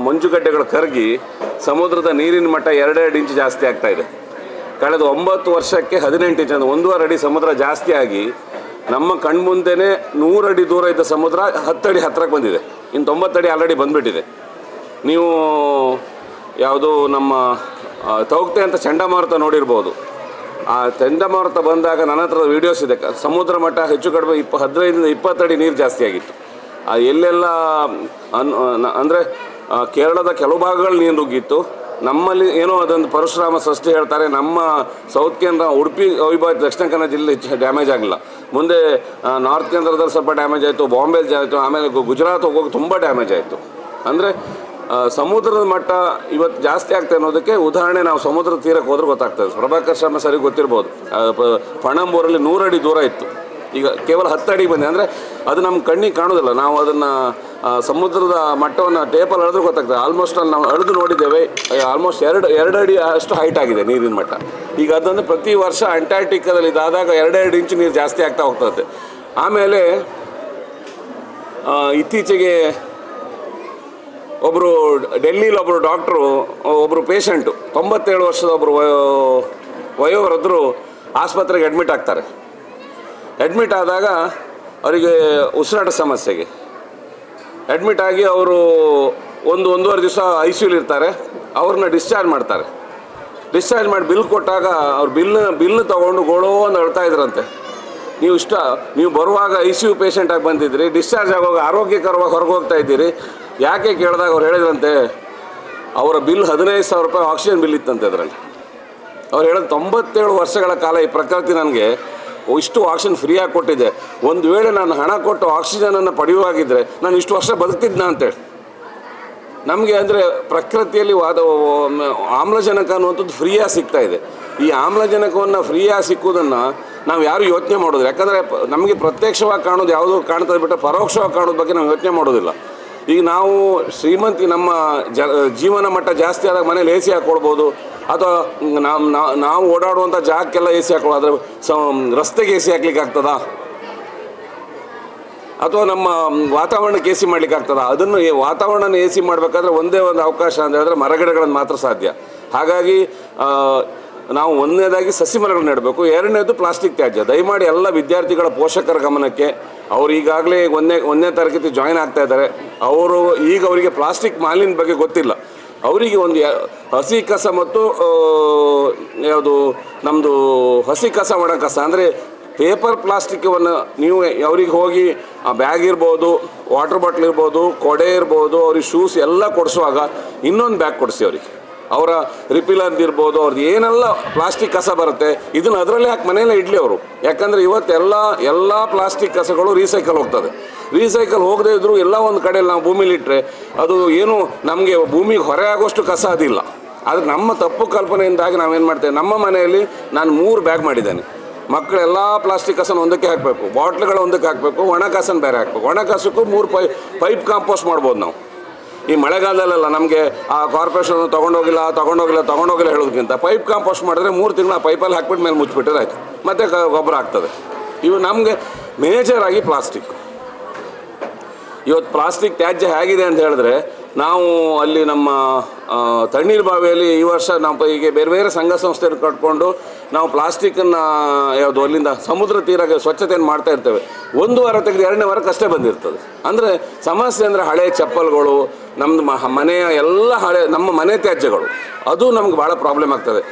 Speaker 7: ಮಂಜುಗಡ್ಡೆಗಳು ಕರಗಿ ಸಮುದ್ರದ ನೀರಿನ ಮಟ್ಟ 2 ಇಂಚು ಜಾಸ್ತಿ ಆಗ್ತಾಯಿದೆ. ಕಳೆದ 9 ವರ್ಷಕ್ಕೆ 18 ಇಂಚ್, ಅಂದರೆ 1.5 ಅಡಿ ಸಮುದ್ರ ಜಾಸ್ತಿ ಆಗಿ ನಮ್ಮ ಕಣ್ಮುಂದೆನೇ 100 ಅಡಿ ದೂರ ಇದ್ದ ಸಮುದ್ರ 10 ಅಡಿ ಹತ್ತಿರಕ್ಕೆ ಬಂದಿದೆ. ಇನ್ನು 90 ಅಡಿ ಆಲ್ರೆಡಿ ಬಂದುಬಿಟ್ಟಿದೆ. ನೀವು ಯಾವುದು ನಮ್ಮ ತೌಕ್ತೆ ಅಂತ ಚಂಡಮಾರುತ ನೋಡಿರ್ಬೋದು. ಆ ಚಂಡಮಾರುತ ಬಂದಾಗ ನನ್ನ ಹತ್ರ ವೀಡಿಯೋಸ್ ಇದೆ. ಸಮುದ್ರ ಮಟ್ಟ ಹೆಚ್ಚು ಕಡಿಮೆ 15ರಿಂದ 20 ಅಡಿ ನೀರು ಜಾಸ್ತಿ ಆಗಿತ್ತು. ಎಲ್ಲೆಲ್ಲ ಅಂದರೆ ಕೇರಳದ ಕೆಲವು ಭಾಗಗಳು ನೀರು ನುಗ್ಗಿತ್ತು. ನಮ್ಮಲ್ಲಿ ಏನೋ ಅದೊಂದು ಪರಶುರಾಮ ಸೃಷ್ಟಿ ಹೇಳ್ತಾರೆ, ನಮ್ಮ ಸೌತ್ ಕೇಂದ್ರ, ಉಡುಪಿ ಅವಿಭಾಗ ದಕ್ಷಿಣ ಕನ್ನಡ ಜಿಲ್ಲೆ ಹೆಚ್ಚು ಡ್ಯಾಮೇಜ್ ಆಗಿಲ್ಲ. ಮುಂದೆ ನಾರ್ತ್ ಕೇಂದ್ರದಲ್ಲಿ ಸ್ವಲ್ಪ ಡ್ಯಾಮೇಜ್ ಆಯಿತು, ಬಾಂಬೆಲಿ ಆಯಿತು, ಆಮೇಲೆ ಗುಜರಾತ್ ಹೋಗೋಕೆ ತುಂಬ ಡ್ಯಾಮೇಜ್ ಆಯಿತು. ಅಂದರೆ ಸಮುದ್ರದ ಮಟ್ಟ ಇವತ್ತು ಜಾಸ್ತಿ ಆಗ್ತದೆ ಅನ್ನೋದಕ್ಕೆ ಉದಾಹರಣೆ ನಾವು ಸಮುದ್ರ ತೀರಕ್ಕೆ ಹೋದ್ರೆ ಗೊತ್ತಾಗ್ತದೆ. ಪ್ರಭಾಕರ್ ಶರ್ಮಾ ಸರಿ ಗೊತ್ತಿರ್ಬೋದು, ಪಣಂಬೂರಲ್ಲಿ 100 ಅಡಿ ದೂರ ಇತ್ತು, ಈಗ ಕೇವಲ 10 ಅಡಿ ಬಂದಿದೆ. ಅಂದರೆ ಅದು ನಮ್ಮ ಕಣ್ಣಿಗೆ ಕಾಣೋದಿಲ್ಲ. ನಾವು ಅದನ್ನು ಸಮುದ್ರದ ಮಟ್ಟವನ್ನು ಟೇಪಲ್ಲಿ ಅಳೆದ್ರೆ ಗೊತ್ತಾಗ್ತದೆ. ಆಲ್ಮೋಸ್ಟ್ ಅಲ್ಲಿ ನಾವು ಅಳೆದು ನೋಡಿದ್ದೇವೆ, ಆಲ್ಮೋಸ್ಟ್ 2 ಅಡಿ ಅಷ್ಟು ಹೈಟ್ ಆಗಿದೆ ನೀರಿನ ಮಟ್ಟ. ಈಗ ಅದನ್ನು ಪ್ರತಿ ವರ್ಷ ಅಂಟಾರ್ಟಿಕಾದಲ್ಲಿ ಇದಾದಾಗ 2 ಇಂಚು ನೀರು ಜಾಸ್ತಿ ಆಗ್ತಾ ಹೋಗ್ತದೆ. ಆಮೇಲೆ ಇತ್ತೀಚೆಗೆ ಡೆಲ್ಲಿಲಿ ಒಬ್ಬರು ಡಾಕ್ಟ್ರು ಒಬ್ಬರು ಪೇಷಂಟು 97 ವರ್ಷದ ಒಬ್ಬರು ವಯೋವೃದ್ಧರು ಆಸ್ಪತ್ರೆಗೆ ಅಡ್ಮಿಟ್ ಆಗ್ತಾರೆ. ಅಡ್ಮಿಟ್ ಆದಾಗ ಅವರಿಗೆ ಉಸಿರಾಟ ಸಮಸ್ಯೆಗೆ ಅಡ್ಮಿಟ್ ಆಗಿ ಅವರು ಒಂದೂವರೆ ದಿವಸ ICUಲಿ ಇರ್ತಾರೆ. ಅವ್ರನ್ನ ಡಿಸ್ಚಾರ್ಜ್ ಮಾಡ್ತಾರೆ. ಡಿಸ್ಚಾರ್ಜ್ ಮಾಡಿ ಬಿಲ್ ಕೊಟ್ಟಾಗ ಅವ್ರು ಬಿಲ್ನ ತೊಗೊಂಡು ಗೋಳೋ ಅಂತ ಅಳ್ತಾ ಇದ್ರಂತೆ. ನೀವು ಬರುವಾಗ ICU ಪೇಷಂಟಾಗಿ ಬಂದಿದ್ದೀರಿ, ಡಿಸ್ಚಾರ್ಜ್ ಆಗುವಾಗ ಆರೋಗ್ಯಕರವಾಗಿ ಹೊರಗೆ ಹೋಗ್ತಾ ಇದ್ದೀರಿ, ಯಾಕೆ ಕೇಳಿದಾಗ ಅವ್ರು ಹೇಳಿದ್ರಂತೆ ಅವರ ಬಿಲ್ 15,000 ರೂಪಾಯಿ ಆಕ್ಸಿಜನ್ ಬಿಲ್ ಇತ್ತಂತೆ. ಅದರಲ್ಲಿ ಅವ್ರು ಹೇಳೋದು 97 ವರ್ಷಗಳ ಕಾಲ ಈ ಪ್ರಕೃತಿ ನನಗೆ ಇಷ್ಟು ಆಕ್ಸಿಜನ್ ಫ್ರೀಯಾಗಿ ಕೊಟ್ಟಿದೆ. ಒಂದು ವೇಳೆ ನಾನು ಹಣ ಕೊಟ್ಟು ಆಕ್ಸಿಜನನ್ನು ಪಡೆಯುವಾಗಿದ್ದರೆ ನಾನು ಇಷ್ಟು ವರ್ಷ ಬದುಕ್ತಿದ್ನ ಅಂತೇಳಿ. ನಮಗೆ ಅಂದರೆ ಪ್ರಕೃತಿಯಲ್ಲಿ ಆಮ್ಲಜನಕ ಅನ್ನುವಂಥದ್ದು ಫ್ರೀಯಾಗಿ ಸಿಗ್ತಾ ಇದೆ. ಈ ಆಮ್ಲಜನಕವನ್ನು ಫ್ರೀಯಾಗಿ ಸಿಕ್ಕುವುದನ್ನು ನಾವು ಯಾರೂ ಯೋಚನೆ ಮಾಡೋದಿಲ್ಲ. ಯಾಕಂದರೆ ನಮಗೆ ಪ್ರತ್ಯಕ್ಷವಾಗಿ ಕಾಣೋದು ಯಾವುದೋ ಕಾಣ್ತದೆ ಬಿಟ್ಟರೆ ಪರೋಕ್ಷವಾಗಿ ಕಾಣೋದ್ರ ಬಗ್ಗೆ ನಾವು ಯೋಚನೆ ಮಾಡೋದಿಲ್ಲ. ಈಗ ನಾವು ನಮ್ಮ ಜೀವನ ಮಟ್ಟ ಜಾಸ್ತಿ ಆದಾಗ ಮನೇಲಿ AC ಹಾಕ್ಕೊಳ್ಬೋದು, ಅಥವಾ ನಾವು ಓಡಾಡುವಂಥ ಜಾಗಕ್ಕೆಲ್ಲ AC ಹಾಕೊಳ್ಳೋ, ಆದರೆ ರಸ್ತೆಗೆ AC ಹಾಕ್ಲಿಕ್ಕೆ ಆಗ್ತದಾ, ಅಥವಾ ನಮ್ಮ ವಾತಾವರಣಕ್ಕೆ AC ಮಾಡ್ಲಿಕ್ಕೆ ಆಗ್ತದ? ಅದನ್ನು ವಾತಾವರಣನ AC ಮಾಡಬೇಕಾದ್ರೆ ಒಂದೇ ಒಂದು ಅವಕಾಶ ಅಂತ ಹೇಳಿದ್ರೆ ಮರಗಿಡಗಳನ್ನು ಮಾತ್ರ ಸಾಧ್ಯ. ಹಾಗಾಗಿ ನಾವು ಒಂದನೇದಾಗಿ ಸಸಿ ಮರಗಳನ್ನು ನೆಡಬೇಕು. ಎರಡನೇದು ಪ್ಲಾಸ್ಟಿಕ್ ತ್ಯಾಜ್ಯ. ದಯಮಾಡಿ ಎಲ್ಲ ವಿದ್ಯಾರ್ಥಿಗಳ ಪೋಷಕರ ಗಮನಕ್ಕೆ. ಅವರು ಈಗಾಗಲೇ ಒಂದನೇ ತರಗತಿ ಜಾಯ್ನ್ ಆಗ್ತಾ ಇದ್ದಾರೆ. ಅವರಿಗೆ ಪ್ಲಾಸ್ಟಿಕ್ ಮಾಲಿನ್ಯ ಬಗ್ಗೆ ಗೊತ್ತಿಲ್ಲ. ಅವರಿಗೆ ಒಂದು ಹಸಿ ಕಸ ಮತ್ತು ನಮ್ಮದು ಹಸಿ ಕಸ ಒಣ ಕಸ ಅಂದರೆ ಪೇಪರ್ ಪ್ಲಾಸ್ಟಿಕ್ಕನ್ನು ನೀವು ಅವ್ರಿಗೆ ಹೋಗಿ ಆ ಬ್ಯಾಗ್ ಇರ್ಬೋದು, ವಾಟರ್ ಬಾಟ್ಲ್ ಇರ್ಬೋದು, ಕೊಡೆ ಇರ್ಬೋದು, ಅವ್ರಿಗೆ ಶೂಸ್ ಎಲ್ಲ ಕೊಡಿಸುವಾಗ ಇನ್ನೊಂದು ಬ್ಯಾಗ್ ಕೊಡಿಸಿ ಅವ್ರಿಗೆ. ಅವರ ರಿಪಿಲರ್ ಇರ್ಬೋದು, ಅವ್ರದ್ದು ಏನೆಲ್ಲ ಪ್ಲಾಸ್ಟಿಕ್ ಕಸ ಬರುತ್ತೆ ಇದನ್ನು ಅದರಲ್ಲೇ ಹಾಕಿ ಮನೆಯಲ್ಲೇ ಇಡಲಿ ಅವರು. ಯಾಕಂದರೆ ಎಲ್ಲ ಪ್ಲಾಸ್ಟಿಕ್ ಕಸಗಳು ರೀಸೈಕಲ್ ಹೋಗ್ತದೆ. ರೀಸೈಕಲ್ ಹೋಗದೇ ಇದ್ದರೂ ಎಲ್ಲ ಒಂದು ಕಡೆಯಲ್ಲಿ ನಾವು ಭೂಮಿಲಿಟ್ಟರೆ ಅದು ಏನು ನಮಗೆ ಭೂಮಿಗೆ ಹೊರೆ ಆಗೋಷ್ಟು ಕಸ ಅದಿಲ್ಲ. ಆದರೆ ನಮ್ಮ ತಪ್ಪು ಕಲ್ಪನೆಯಿಂದಾಗಿ ನಾವೇನು ಮಾಡ್ತೇವೆ, ನಮ್ಮ ಮನೆಯಲ್ಲಿ ನಾನು 3 ಬ್ಯಾಗ್ ಮಾಡಿದ್ದೇನೆ. ಮಕ್ಕಳೆಲ್ಲ ಪ್ಲಾಸ್ಟಿಕ್ ಕಸನ ಒಂದಕ್ಕೆ ಹಾಕಬೇಕು, ಬಾಟ್ಲುಗಳು ಒಂದಕ್ಕೆ ಹಾಕಬೇಕು, ಒಣ ಕಸನ ಬೇರೆ ಹಾಕಬೇಕು. ಒಣ ಕಸಕ್ಕೂ 3 ಪೈಪ್ ಕಾಂಪೋಸ್ಟ್ ಮಾಡ್ಬೋದು ನಾವು. ಈ ಮಳೆಗಾಲದಲ್ಲೆಲ್ಲ ನಮಗೆ ಆ ಕಾರ್ಪೊರೇಷನ್ ತೊಗೊಂಡೋಗಿಲ್ಲ ಹೇಳೋದಕ್ಕಿಂತ ಪೈಪ್ ಕಾಂಪೋಸ್ಟ್ ಮಾಡಿದ್ರೆ 3 ತಿಂಗಳು ಆ ಪೈಪಲ್ಲಿ ಹಾಕ್ಬಿಟ್ಟು ಮೇಲೆ ಮುಚ್ಚಿಬಿಟ್ರೆ ಆಯಿತು, ಮತ್ತು ಗೊಬ್ಬರ ಆಗ್ತದೆ. ಇವು ನಮಗೆ ಮೇಜರಾಗಿ ಪ್ಲಾಸ್ಟಿಕ್. ಇವತ್ತು ಪ್ಲಾಸ್ಟಿಕ್ ತ್ಯಾಜ್ಯ ಹೇಗಿದೆ ಅಂತ ಹೇಳಿದ್ರೆ, ನಾವು ಅಲ್ಲಿ ನಮ್ಮ ತಣ್ಣೀರು ಬಾವಿಯಲ್ಲಿ ಈ ವರ್ಷ ನಾವು ಈಗ ಬೇರೆ ಸಂಘ ಸಂಸ್ಥೆಯನ್ನು ಕಟ್ಕೊಂಡು ನಾವು ಪ್ಲಾಸ್ಟಿಕ್ಕನ್ನು ಅಲ್ಲಿಂದ ಸಮುದ್ರ ತೀರಕ್ಕೆ ಸ್ವಚ್ಛತೆಯನ್ನು ಮಾಡ್ತಾ ಇರ್ತೇವೆ. 1 ವಾರ ತೆಗೆದು 2ನೇ ವಾರಕ್ಕೆ ಅಷ್ಟೇ ಬಂದಿರ್ತದೆ. ಅಂದರೆ ಸಮಸ್ಯೆ ಅಂದರೆ ಹಳೆ ಚಪ್ಪಲ್ಗಳು, ನಮ್ಮದು ಮನೆಯ ಎಲ್ಲ ನಮ್ಮ ಮನೆ ತ್ಯಾಜ್ಯಗಳು, ಅದು ನಮ್ಗೆ ಭಾಳ ಪ್ರಾಬ್ಲಮ್ ಆಗ್ತದೆ.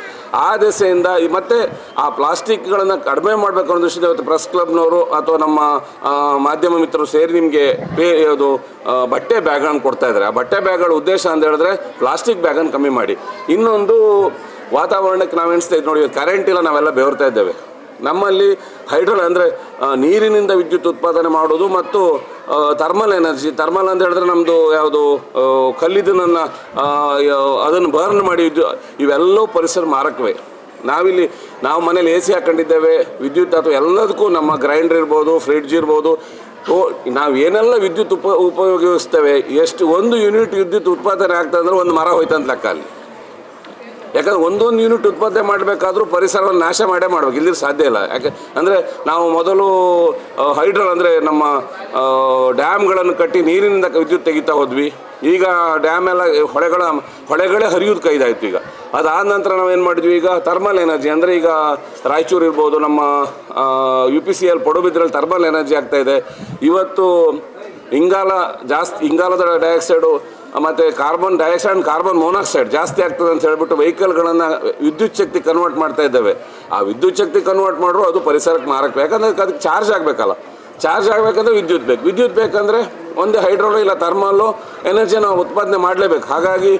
Speaker 7: ಆ ದೆಸೆಯಿಂದ ಮತ್ತು ಆ ಪ್ಲಾಸ್ಟಿಕ್ಗಳನ್ನು ಕಡಿಮೆ ಮಾಡಬೇಕು ಅನ್ನೋ ದೃಷ್ಟಿಯಿಂದ ಇವತ್ತು ಪ್ರೆಸ್ ಕ್ಲಬ್ನವರು ಅಥವಾ ನಮ್ಮ ಮಾಧ್ಯಮ ಮಿತ್ರರು ಸೇರಿ ನಿಮಗೆ ಬಟ್ಟೆ ಬ್ಯಾಗ್ಗಳನ್ನು ಕೊಡ್ತಾ ಇದ್ದಾರೆ. ಆ ಬಟ್ಟೆ ಬ್ಯಾಗ್ಗಳ ಉದ್ದೇಶ ಅಂತ ಹೇಳಿದ್ರೆ ಪ್ಲಾಸ್ಟಿಕ್ ಬ್ಯಾಗನ್ನು ಕಮ್ಮಿ ಮಾಡಿ. ಇನ್ನೊಂದು ವಾತಾವರಣಕ್ಕೆ ನಾವು ಎಣಿಸ್ತಾ ಇದ್ದು ನೋಡಿ, ಕರೆಂಟ್ ಇಲ್ಲ, ನಾವೆಲ್ಲ ಬೆವರ್ತಾ ಇದ್ದೇವೆ. ನಮ್ಮಲ್ಲಿ ಹೈಡ್ರಲ್ ಅಂದರೆ ನೀರಿನಿಂದ ವಿದ್ಯುತ್ ಉತ್ಪಾದನೆ ಮಾಡೋದು ಮತ್ತು ಥರ್ಮಲ್ ಎನರ್ಜಿ. ಥರ್ಮಲ್ ಅಂತ ಹೇಳಿದ್ರೆ ನಮ್ಮದು ಕಲ್ಲಿದ್ದನ್ನು ಅದನ್ನು ಬರ್ನ್ ಮಾಡಿ ಇವೆಲ್ಲವೂ ಪರಿಸರ ಮಾರಕವೇ. ನಾವು ಮನೇಲಿ AC ಹಾಕೊಂಡಿದ್ದೇವೆ, ವಿದ್ಯುತ್ ಅಥವಾ ಎಲ್ಲದಕ್ಕೂ ನಮ್ಮ ಗ್ರೈಂಡರ್ ಇರ್ಬೋದು, ಫ್ರಿಡ್ಜ್ ಇರ್ಬೋದು, ನಾವು ಏನೆಲ್ಲ ವಿದ್ಯುತ್ ಉಪಯೋಗಿಸ್ತೇವೆ, ಎಷ್ಟು 1 ಯೂನಿಟ್ ವಿದ್ಯುತ್ ಉತ್ಪಾದನೆ ಆಗ್ತದೆ ಅಂದರೆ 1 ಮರ ಹೋಯ್ತಂತ ಲೆಕ್ಕ ಅಲ್ಲಿ. ಯಾಕಂದರೆ 1 ಯೂನಿಟ್ ಉತ್ಪಾದನೆ ಮಾಡಬೇಕಾದ್ರೂ ಪರಿಸರವನ್ನು ನಾಶ ಮಾಡಬೇಕು, ಇಲ್ಲಿದ್ರೆ ಸಾಧ್ಯ ಇಲ್ಲ. ಯಾಕೆ ಅಂದರೆ ನಾವು ಮೊದಲು ಹೈಡ್ರಲ್ ಅಂದರೆ ನಮ್ಮ ಡ್ಯಾಮ್ಗಳನ್ನು ಕಟ್ಟಿ ನೀರಿನಿಂದ ವಿದ್ಯುತ್ ತೆಗಿತಾ ಹೋದ್ವಿ. ಈಗ ಡ್ಯಾಮ್ ಎಲ್ಲ ಹೊಳೆಗಳೇ ಹರಿಯೋದು ಕೈದಾಯಿತು. ಈಗ ಅದಾದ ನಂತರ ನಾವೇನು ಮಾಡಿದ್ವಿ, ಈಗ ಥರ್ಮಲ್ ಎನರ್ಜಿ ಅಂದರೆ ಈಗ ರಾಯಚೂರು ಇರ್ಬೋದು, ನಮ್ಮ UPCL ಪಡುಬಿದ್ರಲ್ಲಿ ಥರ್ಮಲ್ ಎನರ್ಜಿ ಆಗ್ತಾಯಿದೆ. ಇವತ್ತು ಇಂಗಾಲದ ಡೈಆಕ್ಸೈಡು ಮತ್ತು ಕಾರ್ಬನ್ ಡೈಆಕ್ಸೈಡ್ ಕಾರ್ಬನ್ ಮೊನಾಕ್ಸೈಡ್ ಜಾಸ್ತಿ ಆಗ್ತದೆ ಅಂತ ಹೇಳ್ಬಿಟ್ಟು ವೆಹಿಕಲ್ಗಳನ್ನು ವಿದ್ಯುತ್ ಶಕ್ತಿ ಕನ್ವರ್ಟ್ ಮಾಡ್ತಾ ಇದ್ದೇವೆ. ಆ ವಿದ್ಯುತ್ ಶಕ್ತಿ ಕನ್ವರ್ಟ್ ಮಾಡಿದ್ರು ಅದು ಪರಿಸರಕ್ಕೆ ಮಾರಕ. ಯಾಕಂದರೆ ಅದಕ್ಕೆ ಚಾರ್ಜ್ ಆಗಬೇಕಲ್ಲ. ಚಾರ್ಜ್ ಆಗಬೇಕಂದ್ರೆ ವಿದ್ಯುತ್ ಬೇಕಂದರೆ ಒಂದು ಹೈಡ್ರೋಲು ಇಲ್ಲ ಥರ್ಮಲ್ಲು ಎನರ್ಜಿ ನಾವು ಉತ್ಪಾದನೆ ಮಾಡಲೇಬೇಕು. ಹಾಗಾಗಿ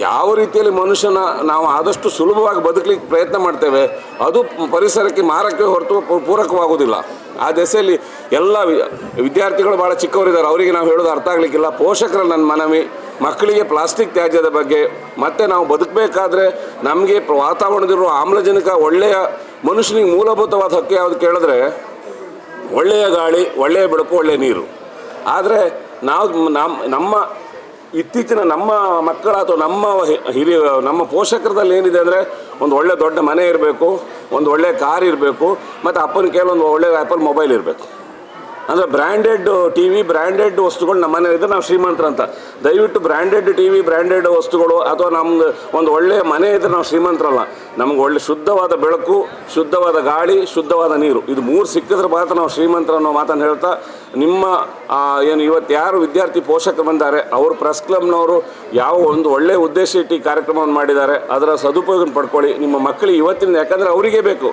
Speaker 7: ಯಾವ ರೀತಿಯಲ್ಲಿ ಮನುಷ್ಯನ ನಾವು ಆದಷ್ಟು ಸುಲಭವಾಗಿ ಬದುಕಲಿಕ್ಕೆ ಪ್ರಯತ್ನ ಮಾಡ್ತೇವೆ, ಅದು ಪರಿಸರಕ್ಕೆ ಮಾರಕ್ಕೆ ಹೊರತು ಪೂರಕವಾಗುವುದಿಲ್ಲ. ಆ ದೆಸೆಯಲ್ಲಿ ಎಲ್ಲ ವಿದ್ಯಾರ್ಥಿಗಳು ಭಾಳ ಚಿಕ್ಕವರಿದ್ದಾರೆ, ಅವರಿಗೆ ನಾವು ಹೇಳೋದು ಅರ್ಥ ಆಗಲಿಕ್ಕಿಲ್ಲ. ಪೋಷಕರಲ್ಲಿ ನನ್ನ ಮನವಿ, ಮಕ್ಕಳಿಗೆ ಪ್ಲಾಸ್ಟಿಕ್ ತ್ಯಾಜ್ಯದ ಬಗ್ಗೆ, ಮತ್ತು ನಾವು ಬದುಕಬೇಕಾದ್ರೆ ನಮಗೆ ವಾತಾವರಣದಿರುವ ಆಮ್ಲಜನಕ, ಒಳ್ಳೆಯ ಮನುಷ್ಯನಿಗೆ ಮೂಲಭೂತವಾದ ಹಕ್ಕು ಯಾವುದು ಕೇಳಿದ್ರೆ ಒಳ್ಳೆಯ ಗಾಳಿ, ಒಳ್ಳೆಯ ಬೆಳಕು, ಒಳ್ಳೆಯ ನೀರು. ಆದರೆ ನಮ್ಮ ಇತ್ತೀಚಿನ ನಮ್ಮ ಮಕ್ಕಳ ಅಥವಾ ನಮ್ಮ ಪೋಷಕರದಲ್ಲಿ ಏನಿದೆ ಅಂದರೆ ಒಂದು ಒಳ್ಳೆ ದೊಡ್ಡ ಮನೆ ಇರಬೇಕು, ಒಂದು ಒಳ್ಳೆಯ ಕಾರ್ ಇರಬೇಕು, ಮತ್ತು ಅಪ್ಪನ ಕೈಯಲ್ಲಿ ಒಂದು ಒಳ್ಳೆಯ ಆ್ಯಪಲ್ ಮೊಬೈಲ್ ಇರಬೇಕು. ಅಂದರೆ ಬ್ರ್ಯಾಂಡೆಡ್ ಟಿ ವಿ ಬ್ರ್ಯಾಂಡೆಡ್ ವಸ್ತುಗಳು ನಮ್ಮ ಮನೆಯಲ್ಲಿದ್ದರೆ ನಾವು ಶ್ರೀಮಂತರ ಅಂತ. ದಯವಿಟ್ಟು ಬ್ರ್ಯಾಂಡೆಡ್ ಟಿ ವಿ ಬ್ರ್ಯಾಂಡೆಡ್ ವಸ್ತುಗಳು ಅಥವಾ ನಮ್ದು ಒಂದು ಒಳ್ಳೆಯ ಮನೆ ಇದ್ದರೆ ನಾವು ಶ್ರೀಮಂತರಲ್ಲ. ನಮ್ಗೆ ಒಳ್ಳೆ ಶುದ್ಧವಾದ ಬೆಳಕು, ಶುದ್ಧವಾದ ಗಾಳಿ, ಶುದ್ಧವಾದ ನೀರು, ಇದು 3 ಸಿಕ್ಕಿದ್ರೆ ಮಾತ್ರ ನಾವು ಶ್ರೀಮಂತರ ಅನ್ನೋ ಮಾತನ್ನು ಹೇಳ್ತಾ, ನಿಮ್ಮ ಏನು ಇವತ್ತು ಯಾರು ವಿದ್ಯಾರ್ಥಿ ಪೋಷಕರು ಬಂದ್ದಾರೆ ಅವರು ಪ್ರೆಸ್ ಕ್ಲಬ್ನವರು ಯಾವ ಒಂದು ಒಳ್ಳೆಯ ಉದ್ದೇಶ ಇಟ್ಟು ಈ ಕಾರ್ಯಕ್ರಮವನ್ನು ಮಾಡಿದ್ದಾರೆ, ಅದರ ಸದುಪಯೋಗ ಪಡ್ಕೊಳ್ಳಿ. ನಿಮ್ಮ ಮಕ್ಕಳಿಗೆ ಇವತ್ತಿನ, ಯಾಕಂದರೆ ಅವರಿಗೆ ಬೇಕು.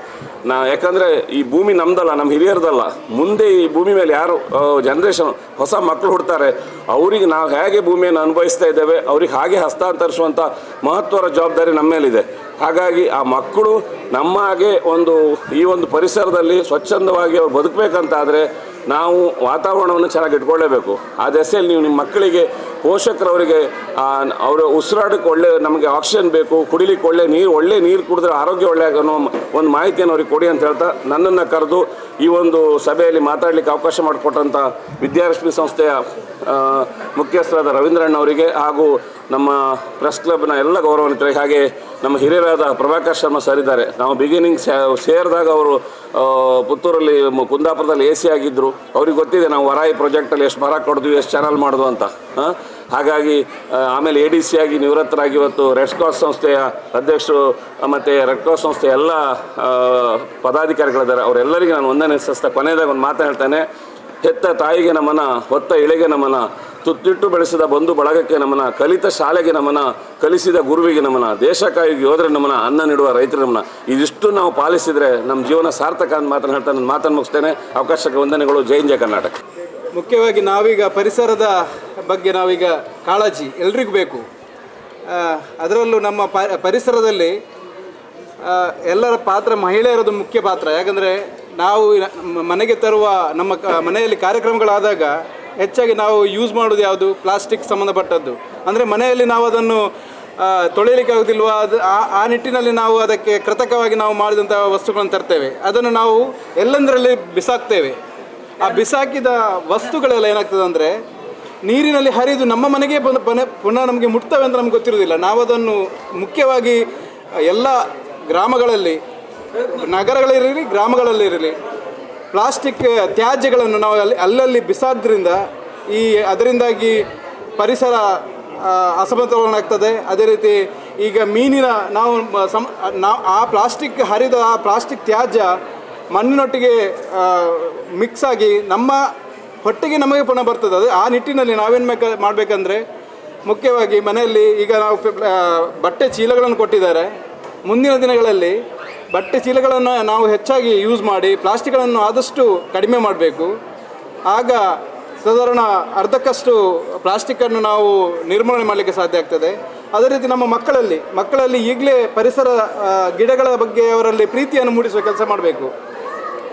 Speaker 7: ಯಾಕಂದರೆ ಈ ಭೂಮಿ ನಮ್ಮದಲ್ಲ, ನಮ್ಮ ಹಿರಿಯರದಲ್ಲ. ಮುಂದೆ ಈ ಭೂಮಿ ಮೇಲೆ ಯಾರು ಜನ್ರೇಷನ್ ಹೊಸ ಮಕ್ಕಳು ಹುಡ್ತಾರೆ, ಅವರಿಗೆ ನಾವು ಹೇಗೆ ಭೂಮಿಯನ್ನು ಅನುಭವಿಸ್ತಾ ಇದ್ದೇವೆ ಅವ್ರಿಗೆ ಹಾಗೆ ಹಸ್ತಾಂತರಿಸುವಂಥ ಮಹತ್ವದ ಜವಾಬ್ದಾರಿ ನಮ್ಮ ಮೇಲಿದೆ. ಹಾಗಾಗಿ ಆ ಮಕ್ಕಳು ನಮ್ಮ ಹಾಗೆ ಈ ಒಂದು ಪರಿಸರದಲ್ಲಿ ಸ್ವಚ್ಛಂದವಾಗಿ ಅವ್ರು ಬದುಕಬೇಕಂತಾದರೆ ನಾವು ವಾತಾವರಣವನ್ನು ಚೆನ್ನಾಗಿ ಇಟ್ಕೊಳ್ಳೇಬೇಕು. ಆ ದೆಸೆಯಲ್ಲಿ ನೀವು ನಿಮ್ಮ ಮಕ್ಕಳಿಗೆ, ಪೋಷಕರವರಿಗೆ ಅವರ ಉಸಿರಾಟಕ್ಕೆ ನಮಗೆ ಆಕ್ಸಿಜನ್ ಬೇಕು, ಕುಡಿಲಿಕ್ಕೆ ಒಳ್ಳೆ ನೀರು ಕುಡಿದ್ರೆ ಆರೋಗ್ಯ ಒಳ್ಳೆ ಅನ್ನೋ ಒಂದು ಮಾಹಿತಿಯನ್ನು ಅವ್ರಿಗೆ ಕೊಡಿ ಅಂತ ಹೇಳ್ತಾ, ನನ್ನನ್ನು ಕರೆದು ಈ ಒಂದು ಸಭೆಯಲ್ಲಿ ಮಾತಾಡಲಿಕ್ಕೆ ಅವಕಾಶ ಮಾಡಿಕೊಟ್ಟಂಥ ವಿದ್ಯಾರಶ್ಮಿ ಸಂಸ್ಥೆಯ ಮುಖ್ಯಸ್ಥರಾದ ರವೀಂದ್ರಣ್ಣ ಅವರಿಗೆ ಹಾಗೂ ನಮ್ಮ ಪ್ರೆಸ್ ಕ್ಲಬ್ನ ಎಲ್ಲ ಗೌರವಾನ್ವಿತರಿಗೆ, ಹಾಗೆ ನಮ್ಮ ಹಿರಿಯರಾದ ಪ್ರಭಾಕರ್ ಶರ್ಮಾ ಸರ್ ಇದ್ದಾರೆ. ನಾವು ಬಿಗಿನಿಂಗ್ ಸೇರಿದಾಗ ಅವರು ಪುತ್ತೂರಲ್ಲಿ ಕುಂದಾಪುರದಲ್ಲಿ AC ಆಗಿದ್ದರು. ಅವ್ರಿಗೆ ಗೊತ್ತಿದೆ ನಾವು ವರಾಯಿ ಪ್ರಾಜೆಕ್ಟಲ್ಲಿ ಎಷ್ಟು ಮರ ಕೊಡಿದ್ವಿ, ಎಷ್ಟು ಚಾನಲ್ ಮಾಡಿದ್ವು ಅಂತ. ಹಾಗಾಗಿ ಆಮೇಲೆ ADC ಆಗಿ ನಿವೃತ್ತರಾಗಿ ಇವತ್ತು ರೆಡ್ ಕ್ರಾಸ್ ಸಂಸ್ಥೆಯ ಅಧ್ಯಕ್ಷರು ಮತ್ತು ರೆಡ್ ಕ್ರಾಸ್ ಸಂಸ್ಥೆಯ ಎಲ್ಲ ಪದಾಧಿಕಾರಿಗಳಿದ್ದಾರೆ. ಅವರೆಲ್ಲರಿಗೆ ನಾನು ವಂದನೆ ಸಲ್ಲಿಸ್ತಾ ಕೊನೆಯದಾಗ ಒಂದು ಮಾತು ಹೇಳ್ತೇನೆ. ಹೆತ್ತ ತಾಯಿಗೆ ನಮನ, ಹೊತ್ತ ಇಳೆಗೆ ನಮನ, ತುತ್ತಿಟ್ಟು ಬೆಳೆಸಿದ ಬಂಧು ಬಳಗಕ್ಕೆ ನಮನ, ಕಲಿತ ಶಾಲೆಗೆ ನಮನ, ಕಲಿಸಿದ ಗುರುವಿಗೆ ನಮನ, ದೇಶ ಕಾಯಿಗೆ ಯೋಧರ ನಮನ, ಅನ್ನ ನೀಡುವ ರೈತರ ನಮನ. ಇದಿಷ್ಟು ನಾವು ಪಾಲಿಸಿದರೆ ನಮ್ಮ ಜೀವನ ಸಾರ್ಥಕ ಅಂತ ಮಾತನ್ನು ಹೇಳ್ತಾ ನನ್ನ ಮಾತನ್ನು ಮುಗಿಸ್ತೇನೆ. ಅವಕಾಶಕ್ಕೆ ವಂದನೆಗಳು. ಜೈ ಹಿಂದ್, ಜೈ ಕರ್ನಾಟಕ.
Speaker 6: ಮುಖ್ಯವಾಗಿ ನಾವೀಗ ಪರಿಸರದ ಬಗ್ಗೆ ನಾವೀಗ ಕಾಳಜಿ ಎಲ್ರಿಗೂ ಬೇಕು. ಅದರಲ್ಲೂ ನಮ್ಮ ಪರಿಸರದಲ್ಲಿ ಎಲ್ಲರ ಪಾತ್ರ, ಮಹಿಳೆಯರದು ಮುಖ್ಯ ಪಾತ್ರ. ಯಾಕಂದರೆ ನಾವು ಮನೆಗೆ ತರುವ ನಮ್ಮ ಮನೆಯಲ್ಲಿ ಕಾರ್ಯಕ್ರಮಗಳಾದಾಗ ಹೆಚ್ಚಾಗಿ ನಾವು ಯೂಸ್ ಮಾಡೋದು ಯಾವುದು, ಪ್ಲಾಸ್ಟಿಕ್ ಸಂಬಂಧಪಟ್ಟದ್ದು. ಅಂದರೆ ಮನೆಯಲ್ಲಿ ನಾವು ಅದನ್ನು ತೊಳೆಯಲಿಕ್ಕೆ ಆಗೋದಿಲ್ವ, ಅದು ಆ ನಿಟ್ಟಿನಲ್ಲಿ ನಾವು ಅದಕ್ಕೆ ಕೃತಕವಾಗಿ ನಾವು ಮಾಡಿದಂಥ ವಸ್ತುಗಳನ್ನು ತರ್ತೇವೆ. ಅದನ್ನು ನಾವು ಎಲ್ಲಂದರಲ್ಲಿ ಬಿಸಾಕ್ತೇವೆ. ಆ ಬಿಸಾಕಿದ ವಸ್ತುಗಳೆಲ್ಲ ಏನಾಗ್ತದೆ ಅಂದರೆ ನೀರಿನಲ್ಲಿ ಹರಿದು ನಮ್ಮ ಮನೆಗೆ ಪುನಃ ನಮಗೆ ಮುಟ್ತವೆ ಅಂತ ನಮ್ಗೆ ಗೊತ್ತಿರೋದಿಲ್ಲ. ನಾವು ಅದನ್ನು ಮುಖ್ಯವಾಗಿ ಎಲ್ಲ ಗ್ರಾಮಗಳಲ್ಲಿ, ನಗರಗಳಿರಲಿ ಗ್ರಾಮಗಳಲ್ಲಿರಲಿ, ಪ್ಲಾಸ್ಟಿಕ್ ತ್ಯಾಜ್ಯಗಳನ್ನು ನಾವು ಅಲ್ಲಲ್ಲಿ ಬಿಸಾದ್ರಿಂದ ಅದರಿಂದಾಗಿ ಪರಿಸರ ಅಸಮತೋಲನ ಆಗ್ತದೆ. ಅದೇ ರೀತಿ ಈಗ ಮೀನಿನ ನಾವು ಆ ಪ್ಲಾಸ್ಟಿಕ್ ಹರಿದ ಆ ಪ್ಲಾಸ್ಟಿಕ್ ತ್ಯಾಜ್ಯ ಮಣ್ಣಿನೊಟ್ಟಿಗೆ ಮಿಕ್ಸ್ ಆಗಿ ನಮ್ಮ ಹೊಟ್ಟೆಗೆ ನಮಗೆ ಪುನಃ ಬರ್ತದೆ. ಅದು ಆ ನಿಟ್ಟಿನಲ್ಲಿ ನಾವೇನು ಮಾಡಬೇಕಂದ್ರೆ, ಮುಖ್ಯವಾಗಿ ಮನೆಯಲ್ಲಿ ಈಗ ನಾವು ಬಟ್ಟೆ ಚೀಲಗಳನ್ನು ಕೊಟ್ಟಿದ್ದಾರೆ. ಮುಂದಿನ ದಿನಗಳಲ್ಲಿ ಬಟ್ಟೆ ಚೀಲಗಳನ್ನು ನಾವು ಹೆಚ್ಚಾಗಿ ಯೂಸ್ ಮಾಡಿ ಪ್ಲಾಸ್ಟಿಕ್ಗಳನ್ನು ಆದಷ್ಟು ಕಡಿಮೆ ಮಾಡಬೇಕು. ಆಗ ಸಾಧಾರಣ ಅರ್ಧಕ್ಕಷ್ಟು ಪ್ಲಾಸ್ಟಿಕ್ಕನ್ನು ನಾವು ನಿರ್ಮೂಲನೆ ಮಾಡಲಿಕ್ಕೆ ಸಾಧ್ಯ ಆಗ್ತದೆ. ಅದೇ ರೀತಿ ನಮ್ಮ ಮಕ್ಕಳಲ್ಲಿ ಈಗಲೇ ಪರಿಸರ ಗಿಡಗಳ ಬಗ್ಗೆ ಅವರಲ್ಲಿ ಪ್ರೀತಿಯನ್ನು ಮೂಡಿಸುವ ಕೆಲಸ ಮಾಡಬೇಕು.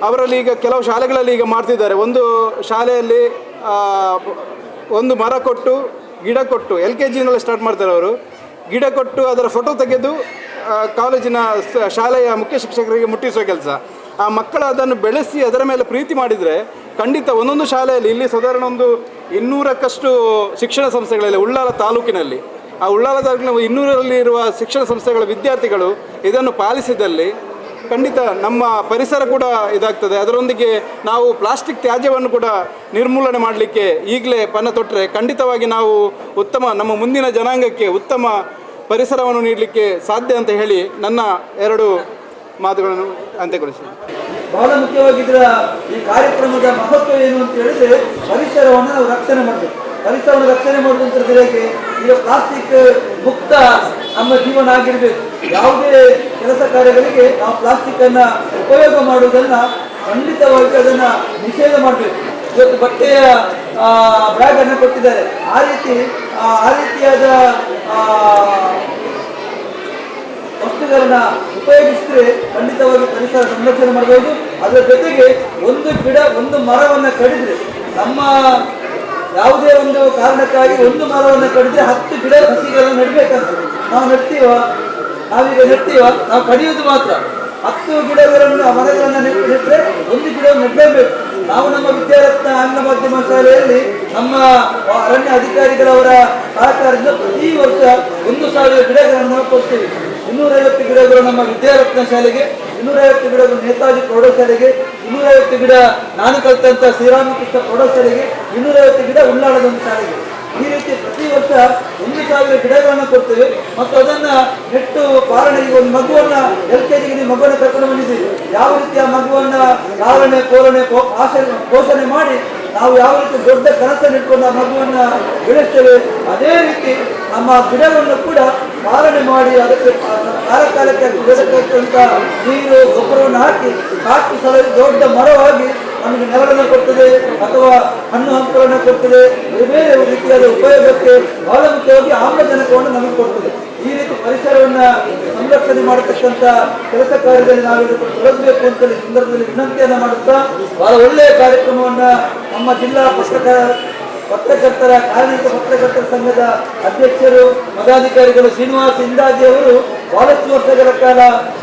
Speaker 6: ಅವರಲ್ಲಿ ಈಗ ಕೆಲವು ಶಾಲೆಗಳಲ್ಲಿ ಈಗ ಮಾಡ್ತಿದ್ದಾರೆ. ಒಂದು ಶಾಲೆಯಲ್ಲಿ ಒಂದು ಮರ ಕೊಟ್ಟು, ಗಿಡ ಕೊಟ್ಟು, LKGನಲ್ಲಿ ಸ್ಟಾರ್ಟ್ ಮಾಡ್ತಾರೆ ಅವರು. ಗಿಡ ಕೊಟ್ಟು ಅದರ ಫೋಟೋ ತೆಗೆದು ಕಾಲೇಜಿನ ಶಾಲೆಯ ಮುಖ್ಯ ಶಿಕ್ಷಕರಿಗೆ ಮುಟ್ಟಿಸುವ ಕೆಲಸ. ಆ ಮಕ್ಕಳು ಅದನ್ನು ಬೆಳೆಸಿ ಅದರ ಮೇಲೆ ಪ್ರೀತಿ ಮಾಡಿದರೆ ಖಂಡಿತ ಒಂದೊಂದು ಶಾಲೆಯಲ್ಲಿ, ಇಲ್ಲಿ ಸಾಧಾರಣ ಒಂದು 200ಕ್ಕಷ್ಟು ಶಿಕ್ಷಣ ಸಂಸ್ಥೆಗಳಲ್ಲಿ ಉಳ್ಳಾಲ ತಾಲೂಕಿನಲ್ಲಿ, ಆ ಉಳ್ಳಾಲ ತಾಲೂಕಿನ 200ರಲ್ಲಿರುವ ಶಿಕ್ಷಣ ಸಂಸ್ಥೆಗಳ ವಿದ್ಯಾರ್ಥಿಗಳು ಇದನ್ನು ಪಾಲಿಸಿದಲ್ಲಿ ಖಂಡಿತ ನಮ್ಮ ಪರಿಸರ ಕೂಡ ಇದಾಗ್ತದೆ. ಅದರೊಂದಿಗೆ ನಾವು ಪ್ಲಾಸ್ಟಿಕ್ ತ್ಯಾಜ್ಯವನ್ನು ಕೂಡ ನಿರ್ಮೂಲನೆ ಮಾಡಲಿಕ್ಕೆ ಈಗಲೇ ಪಣ ತೊಟ್ಟರೆ ಖಂಡಿತವಾಗಿ ನಾವು ನಮ್ಮ ಮುಂದಿನ ಜನಾಂಗಕ್ಕೆ ಉತ್ತಮ ಪರಿಸರವನ್ನು ನೀಡಲಿಕ್ಕೆ ಸಾಧ್ಯ ಅಂತ ಹೇಳಿ ನನ್ನ 2 ಮಾತುಗಳನ್ನು ಅಂತ್ಯಗೊಳಿಸ್ತೀನಿ.
Speaker 8: ಬಹಳ ಮುಖ್ಯವಾಗಿ ಈ ಕಾರ್ಯಕ್ರಮದ ಮಹತ್ವ ಏನು ಅಂತ ಹೇಳಿದ್ರೆ, ಪರಿಸರವನ್ನು ನಾವು ರಕ್ಷಣೆ ಮಾಡಬೇಕು. ಪರಿಸರವನ್ನು ರಕ್ಷಣೆ ಮಾಡುವಂತ ಜೊತೆಗೆ ಈಗ ಪ್ಲಾಸ್ಟಿಕ್ ಮುಕ್ತ ನಮ್ಮ ಜೀವನ ಆಗಿರಬೇಕು. ಯಾವುದೇ ಕೆಲಸ ಕಾರ್ಯಗಳಿಗೆ ನಾವು ಪ್ಲಾಸ್ಟಿಕ್ ಅನ್ನ ಉಪಯೋಗ ಮಾಡುವುದನ್ನ ಖಂಡಿತವಾಗಿ ಅದನ್ನ ನಿಷೇಧ ಮಾಡಬೇಕು. ಇವತ್ತು ಬಟ್ಟೆಯ ಬ್ಯಾಗ್ ಅನ್ನು ಕೊಟ್ಟಿದ್ದಾರೆ. ಆ ರೀತಿಯಾದ ವಸ್ತುಗಳನ್ನ ಉಪಯೋಗಿಸಿದ್ರೆ ಖಂಡಿತವಾಗಿ ಪರಿಸರ ಸಂರಕ್ಷಣೆ ಮಾಡಬಹುದು. ಅದರ ಜೊತೆಗೆ ಒಂದು ಮರವನ್ನು ಕಡಿದ್ರೆ, ನಮ್ಮ ಯಾವುದೇ ಒಂದು ಕಾರಣಕ್ಕಾಗಿ ಒಂದು ಮರವನ್ನು ಕಡಿದ್ರೆ 10 ಗಿಡ ಸಸಿಗಳನ್ನು ನೆಡಬೇಕಂತ ನಾವು ನಾವೀಗ ನೆಡ್ತೀವ, ನಾವು ಕಡಿಯುವುದು ಮಾತ್ರ. 10 ಮರಗಳನ್ನು ನೆಟ್ಟರೆ 1 ಗಿಡವನ್ನು ನೆಡಲೇಬೇಕು. ನಾವು ನಮ್ಮ ವಿದ್ಯಾರತ್ನ ಆಂಗ್ಲ ಮಾಧ್ಯಮ ಶಾಲೆಯಲ್ಲಿ ನಮ್ಮ ಅರಣ್ಯ ಅಧಿಕಾರಿಗಳವರ ಸಹಕಾರದಿಂದ ಪ್ರತಿ ವರ್ಷ 1000 ಗಿಡಗಳನ್ನು ನಾವು ಕೊಡ್ತೀವಿ. 250 ಗಿಡಗಳು ನಮ್ಮ ವಿದ್ಯಾರತ್ನ ಶಾಲೆಗೆ 250 ಗಿಡ ನೇತಾಜಿ ಪ್ರೌಢಶಾಲೆಗೆ, 250 ಗಿಡ ನಾನು ಕಲಿತಂತ ಶ್ರೀರಾಮಕೃಷ್ಣ ಪ್ರೌಢಶಾಲೆಗೆ, 250 ಗಿಡ ಉಳ್ಳಾಳದ ಒಂದು ಶಾಲೆಗೆ. ಈ ರೀತಿ ಪ್ರತಿ ವರ್ಷ 1,000 ಗಿಡಗಳನ್ನು ಕೊಡ್ತೇವೆ ಮತ್ತು ಅದನ್ನ ನೆಟ್ಟು ಪಾಲನೆಗೆ ಒಂದು ಮಗುವನ್ನ LKG ನೀವು ಮಗುವನ್ನ ಕರ್ಕೊಂಡು ಬಂದಿದ್ದೀವಿ. ಯಾವ ರೀತಿ ಆ ಮಗುವನ್ನ ಲಾಲನೆ ಪೋಷಣೆ ಮಾಡಿ ನಾವು ಯಾವ ರೀತಿ ದೊಡ್ಡ ಕನಸನ್ನು ಇಟ್ಕೊಂಡು ಆ ಮಗುವನ್ನ ಬೆಳೆಸ್ತೇವೆ, ಅದೇ ರೀತಿ ನಮ್ಮ ಗಿಡವನ್ನು ಕೂಡ ಪಾಲನೆ ಮಾಡಿ ಅದಕ್ಕೆ ಕಾಲಕ್ಕೆ ಗಿಡಕ್ಕಂತ ನೀರು ಗೊಬ್ಬರವನ್ನು ಹಾಕಿ ದೊಡ್ಡ ಮರವಾಗಿ ನಮಗೆ ನೆರಳನ್ನು ಕೊಡ್ತದೆ ಅಥವಾ ಹಣ್ಣು ಹಂಪಲನ್ನು ಕೊಡ್ತದೆ. ಬೇರೆ ರೀತಿಯಾದ ಉಪಯೋಗಕ್ಕೆ ಬಹಳ ಮುಖ್ಯವಾಗಿ ಆಮ್ಲಜನಕವನ್ನು ನಮಗೆ ಕೊಡ್ತದೆ. ಈ ರೀತಿ ಪರಿಸರವನ್ನ ಸಂರಕ್ಷಣೆ ಮಾಡತಕ್ಕಂಥ ಕೆಲಸ ಕಾರ್ಯದಲ್ಲಿ ನಾವು ಇದನ್ನು ತೊಡಗಬೇಕು ಅಂತ ಈ ಸಂದರ್ಭದಲ್ಲಿ ವಿನಂತಿಯನ್ನ ಮಾಡುತ್ತಾ, ಬಹಳ ಒಳ್ಳೆಯ ಕಾರ್ಯಕ್ರಮವನ್ನ ನಮ್ಮ ಜಿಲ್ಲಾ ಪತ್ರಕರ್ತರ ಕಾರ್ಮಿಕ ಪತ್ರಕರ್ತರ ಸಂಘದ ಅಧ್ಯಕ್ಷರು ಪದಾಧಿಕಾರಿಗಳು ಶ್ರೀನಿವಾಸ್ ಇಂದಾಜಿ ಅವರು ಬಹಳಷ್ಟು ವರ್ಷಗಳ ಕಾಲ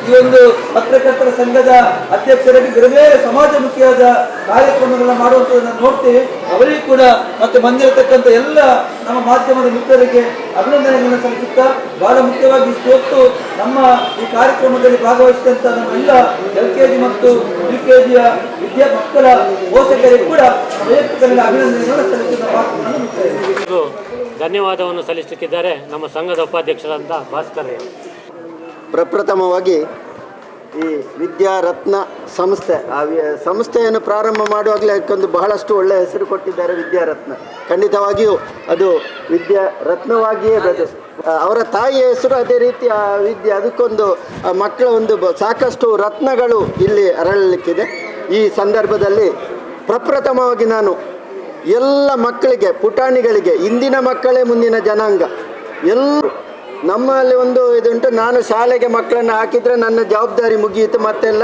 Speaker 8: ಈ ಒಂದು ಪತ್ರಕರ್ತರ ಸಂಘದ ಅಧ್ಯಕ್ಷರಾಗಿ ಬೇರೆ ಬೇರೆ ಸಮಾಜಮುಖಿಯಾದ ಕಾರ್ಯಕ್ರಮಗಳನ್ನ ಮಾಡುವಂಥದ್ದನ್ನು ನೋಡ್ತೇವೆ. ಅವರಿಗೂ ಕೂಡ ಮತ್ತೆ ಬಂದಿರತಕ್ಕಂಥ ಎಲ್ಲ ನಮ್ಮ ಮಾಧ್ಯಮದ ಮಿತ್ರರಿಗೆ ಅಭಿನಂದನೆಗಳನ್ನು ಸಲ್ಲಿಸುತ್ತಾ, ಬಹಳ ಮುಖ್ಯವಾಗಿ ಇವತ್ತು ನಮ್ಮ ಈ ಕಾರ್ಯಕ್ರಮದಲ್ಲಿ ಭಾಗವಹಿಸಿದಂಥ ನಮ್ಮ ಎಲ್ಲ LKG ಮತ್ತು UKGಯ ಮಕ್ಕಳ ಪೋಷಕರಿಗೆ ಕೂಡ ವೈಯಕ್ತಿಕ ಅಭಿನಂದನೆಗಳನ್ನು ಸಲ್ಲಿಸುವ ಮಾತುಗಳನ್ನು ಮುಕ್ತಾಯ.
Speaker 3: ಧನ್ಯವಾದವನ್ನು ಸಲ್ಲಿಸುತ್ತಿದ್ದಾರೆ ನಮ್ಮ ಸಂಘದ ಉಪಾಧ್ಯಕ್ಷರಾದ ಭಾಸ್ಕರ್.
Speaker 9: ಪ್ರಪ್ರಥಮವಾಗಿ ಈ ವಿದ್ಯಾರತ್ನ ಸಂಸ್ಥೆ, ಆ ಸಂಸ್ಥೆಯನ್ನು ಪ್ರಾರಂಭ ಮಾಡುವಾಗಲೇ ಅದಕ್ಕೊಂದು ಬಹಳಷ್ಟು ಒಳ್ಳೆಯ ಹೆಸರು ಕೊಟ್ಟಿದ್ದಾರೆ, ವಿದ್ಯಾರತ್ನ. ಖಂಡಿತವಾಗಿಯೂ ಅದು ವಿದ್ಯಾರತ್ನವಾಗಿಯೇ ಬೆಳೆದು ಅವರ ತಾಯಿಯ ಹೆಸರು ಅದೇ ರೀತಿ ಆ ವಿದ್ಯೆ, ಅದಕ್ಕೊಂದು ಮಕ್ಕಳ ಒಂದು ಸಾಕಷ್ಟು ರತ್ನಗಳು ಇಲ್ಲಿ ಅರಳಲಿಕ್ಕಿದೆ. ಈ ಸಂದರ್ಭದಲ್ಲಿ ಪ್ರಪ್ರಥಮವಾಗಿ ನಾನು ಎಲ್ಲ ಮಕ್ಕಳಿಗೆ, ಪುಟಾಣಿಗಳಿಗೆ, ಇಂದಿನ ಮಕ್ಕಳೇ ಮುಂದಿನ ಜನಾಂಗ, ಎಲ್ಲರೂ ನಮ್ಮಲ್ಲಿ ಒಂದು ಇದುಂಟು, ನಾನು ಶಾಲೆಗೆ ಮಕ್ಕಳನ್ನು ಹಾಕಿದರೆ ನನ್ನ ಜವಾಬ್ದಾರಿ ಮುಗಿಯಿತು, ಮತ್ತೆಲ್ಲ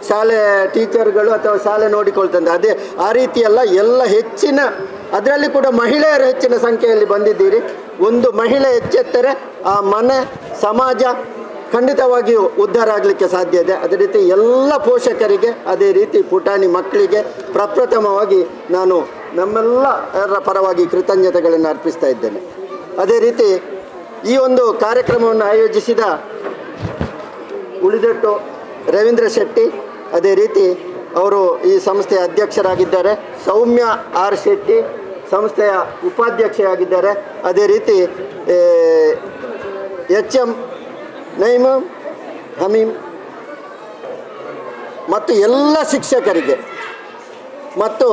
Speaker 9: ಶಾಲೆ ಟೀಚರ್ಗಳು ಅಥವಾ ಶಾಲೆ ನೋಡಿಕೊಳ್ತಂದೆ. ಅದೇ ಆ ರೀತಿಯಲ್ಲ, ಎಲ್ಲ ಹೆಚ್ಚಿನ, ಅದರಲ್ಲಿ ಕೂಡ ಮಹಿಳೆಯರು ಹೆಚ್ಚಿನ ಸಂಖ್ಯೆಯಲ್ಲಿ ಬಂದಿದ್ದೀರಿ. ಒಂದು ಮಹಿಳೆ ಎಚ್ಚೆತ್ತರೆ ಆ ಮನೆ, ಸಮಾಜ ಖಂಡಿತವಾಗಿಯೂ ಉದ್ಧಾರ ಆಗಲಿಕ್ಕೆ ಸಾಧ್ಯ ಇದೆ. ಅದೇ ರೀತಿ ಎಲ್ಲ ಪೋಷಕರಿಗೆ, ಅದೇ ರೀತಿ ಪುಟಾಣಿ ಮಕ್ಕಳಿಗೆ ಪ್ರಪ್ರಥಮವಾಗಿ ನಾನು ನಮ್ಮೆಲ್ಲರ ಪರವಾಗಿ ಕೃತಜ್ಞತೆಗಳನ್ನು ಅರ್ಪಿಸ್ತಾ ಇದ್ದೇನೆ. ಅದೇ ರೀತಿ ಈ ಒಂದು ಕಾರ್ಯಕ್ರಮವನ್ನು ಆಯೋಜಿಸಿದ ಉಳಿದಟ್ಟು ರವೀಂದ್ರ ಶೆಟ್ಟಿ, ಅದೇ ರೀತಿ ಅವರು ಈ ಸಂಸ್ಥೆಯ ಅಧ್ಯಕ್ಷರಾಗಿದ್ದಾರೆ. ಸೌಮ್ಯ ಆರ್ ಶೆಟ್ಟಿ ಸಂಸ್ಥೆಯ ಉಪಾಧ್ಯಕ್ಷೆಯಾಗಿದ್ದಾರೆ. ಅದೇ ರೀತಿ HM ನೈಮ್ ಹಮೀಮ್ ಮತ್ತು ಎಲ್ಲ ಶಿಕ್ಷಕರಿಗೆ ಮತ್ತು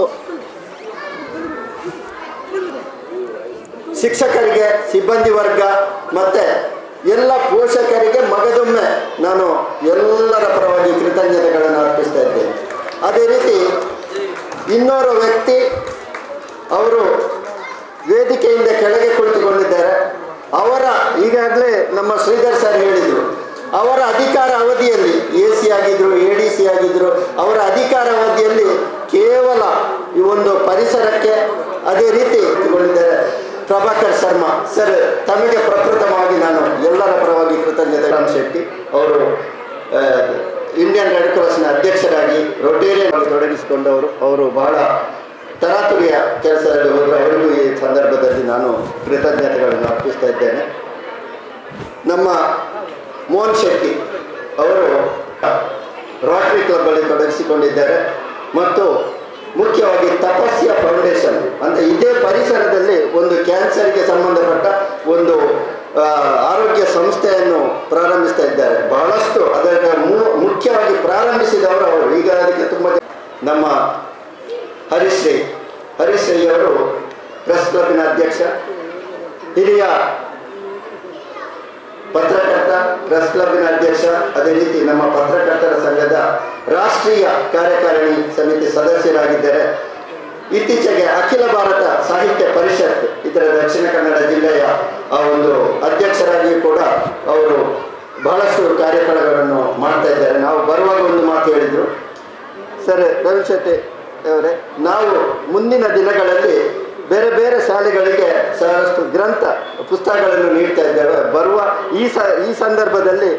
Speaker 9: ಸಿಬ್ಬಂದಿ ವರ್ಗ ಮತ್ತು ಎಲ್ಲ ಪೋಷಕರಿಗೆ ಮಗದೊಮ್ಮೆ ನಾನು ಎಲ್ಲರ ಪರವಾಗಿ ಕೃತಜ್ಞತೆಗಳನ್ನು ಅರ್ಪಿಸ್ತಾ ಇದ್ದೇನೆ. ಅದೇ ರೀತಿ ಇನ್ನೋರ್ವ ವ್ಯಕ್ತಿ ಅವರು ವೇದಿಕೆಯಿಂದ ಕೆಳಗೆ ಕುಳಿತುಕೊಂಡಿದ್ದಾರೆ. ಅವರ ಈಗಾಗಲೇ ನಮ್ಮ ಶ್ರೀಧರ್ ಸರ್ ಹೇಳಿದರು, ಅವರ ಅಧಿಕಾರ ಅವಧಿಯಲ್ಲಿ AC ಆಗಿದ್ದರು, ADC ಆಗಿದ್ದರು. ಅವರ ಅಧಿಕಾರ ಅವಧಿಯಲ್ಲಿ ಕೇವಲ ಈ ಒಂದು ಪರಿಸರಕ್ಕೆ ಅದೇ ರೀತಿ ತಗೊಂಡಿದ್ದಾರೆ. ಪ್ರಭಾಕರ್ ಶರ್ಮಾ ಸರ್, ತಮಗೆ ಪ್ರಪ್ರಥಮವಾಗಿ ನಾನು ಎಲ್ಲರ ಪರವಾಗಿ ಕೃತಜ್ಞತೆ. ರಾಮ್ ಶೆಟ್ಟಿ ಅವರು ಇಂಡಿಯನ್ ರೆಡ್ ಕ್ರಾಸ್ನ ಅಧ್ಯಕ್ಷರಾಗಿ ರೊಟೇರಿಯನ್ ತೊಡಗಿಸಿಕೊಂಡವರು. ಅವರು ಬಹಳ ತರಾತುರಿಯ ಕೆಲಸದಲ್ಲಿ ಹೋದರು. ಅವರಿಗೂ ಈ ಸಂದರ್ಭದಲ್ಲಿ ನಾನು ಕೃತಜ್ಞತೆಗಳನ್ನು ಅರ್ಪಿಸ್ತಾ ಇದ್ದೇನೆ. ನಮ್ಮ ಮೋಹನ್ ಶೆಟ್ಟಿ ಅವರು ರೋಟರಿ ಕ್ಲಬ್ಬಲ್ಲಿ ತೊಡಗಿಸಿಕೊಂಡಿದ್ದಾರೆ ಮತ್ತು ಮುಖ್ಯವಾಗಿ ತಪಸ್ಯ ಫೌಂಡೇಶನ್ ಅಂತ ಇದೇ ಪರಿಸರದಲ್ಲಿ ಒಂದು ಕ್ಯಾನ್ಸರ್ಗೆ ಸಂಬಂಧಪಟ್ಟ ಒಂದು ಆರೋಗ್ಯ ಸಂಸ್ಥೆಯನ್ನು ಪ್ರಾರಂಭಿಸ್ತಾ ಇದ್ದಾರೆ. ಬಹಳಷ್ಟು ಅದರ ಮುಖ್ಯವಾಗಿ ಪ್ರಾರಂಭಿಸಿದವರು ಅವರು. ಈಗ ಅದಕ್ಕೆ ತುಂಬ ನಮ್ಮ ಹರೀಶ್ ರೈ ಅವರು ಪ್ರೆಸ್ ಕ್ಲಬ್ಬಿನ ಅಧ್ಯಕ್ಷ, ಹಿರಿಯ ಪತ್ರಕರ್ತ, ಪ್ರೆಸ್ ಕ್ಲಬ್ಬಿನ ಅಧ್ಯಕ್ಷ. ಅದೇ ರೀತಿ ನಮ್ಮ ಪತ್ರಕರ್ತರ ಸಂಘದ ರಾಷ್ಟ್ರೀಯ ಕಾರ್ಯಕಾರಿಣಿ ಸಮಿತಿ ಸದಸ್ಯರಾಗಿದ್ದಾರೆ. ಇತ್ತೀಚೆಗೆ ಅಖಿಲ ಭಾರತ ಸಾಹಿತ್ಯ ಪರಿಷತ್ ಇದರ ದಕ್ಷಿಣ ಕನ್ನಡ ಜಿಲ್ಲೆಯ ಆ ಒಂದು ಅಧ್ಯಕ್ಷರಾಗಿ ಕೂಡ ಅವರು ಬಹಳಷ್ಟು ಕಾರ್ಯಕ್ರಮಗಳನ್ನು ಮಾಡ್ತಾ ಇದ್ದಾರೆ. ನಾವು ಬರುವಾಗ ಒಂದು ಮಾತು ಹೇಳಿದರು ಸರ್ ರವಿ ಶೆಟ್ಟಿ ಅವರೇ, ನಾವು ಮುಂದಿನ ದಿನಗಳಲ್ಲಿ ಬೇರೆ ಬೇರೆ ಶಾಲೆಗಳಿಗೆ ಸಾಕಷ್ಟು ಪುಸ್ತಕಗಳನ್ನು ನೀಡ್ತಾ ಇದ್ದೇವೆ. ಬರುವ ಈ ಸಂದರ್ಭದಲ್ಲಿ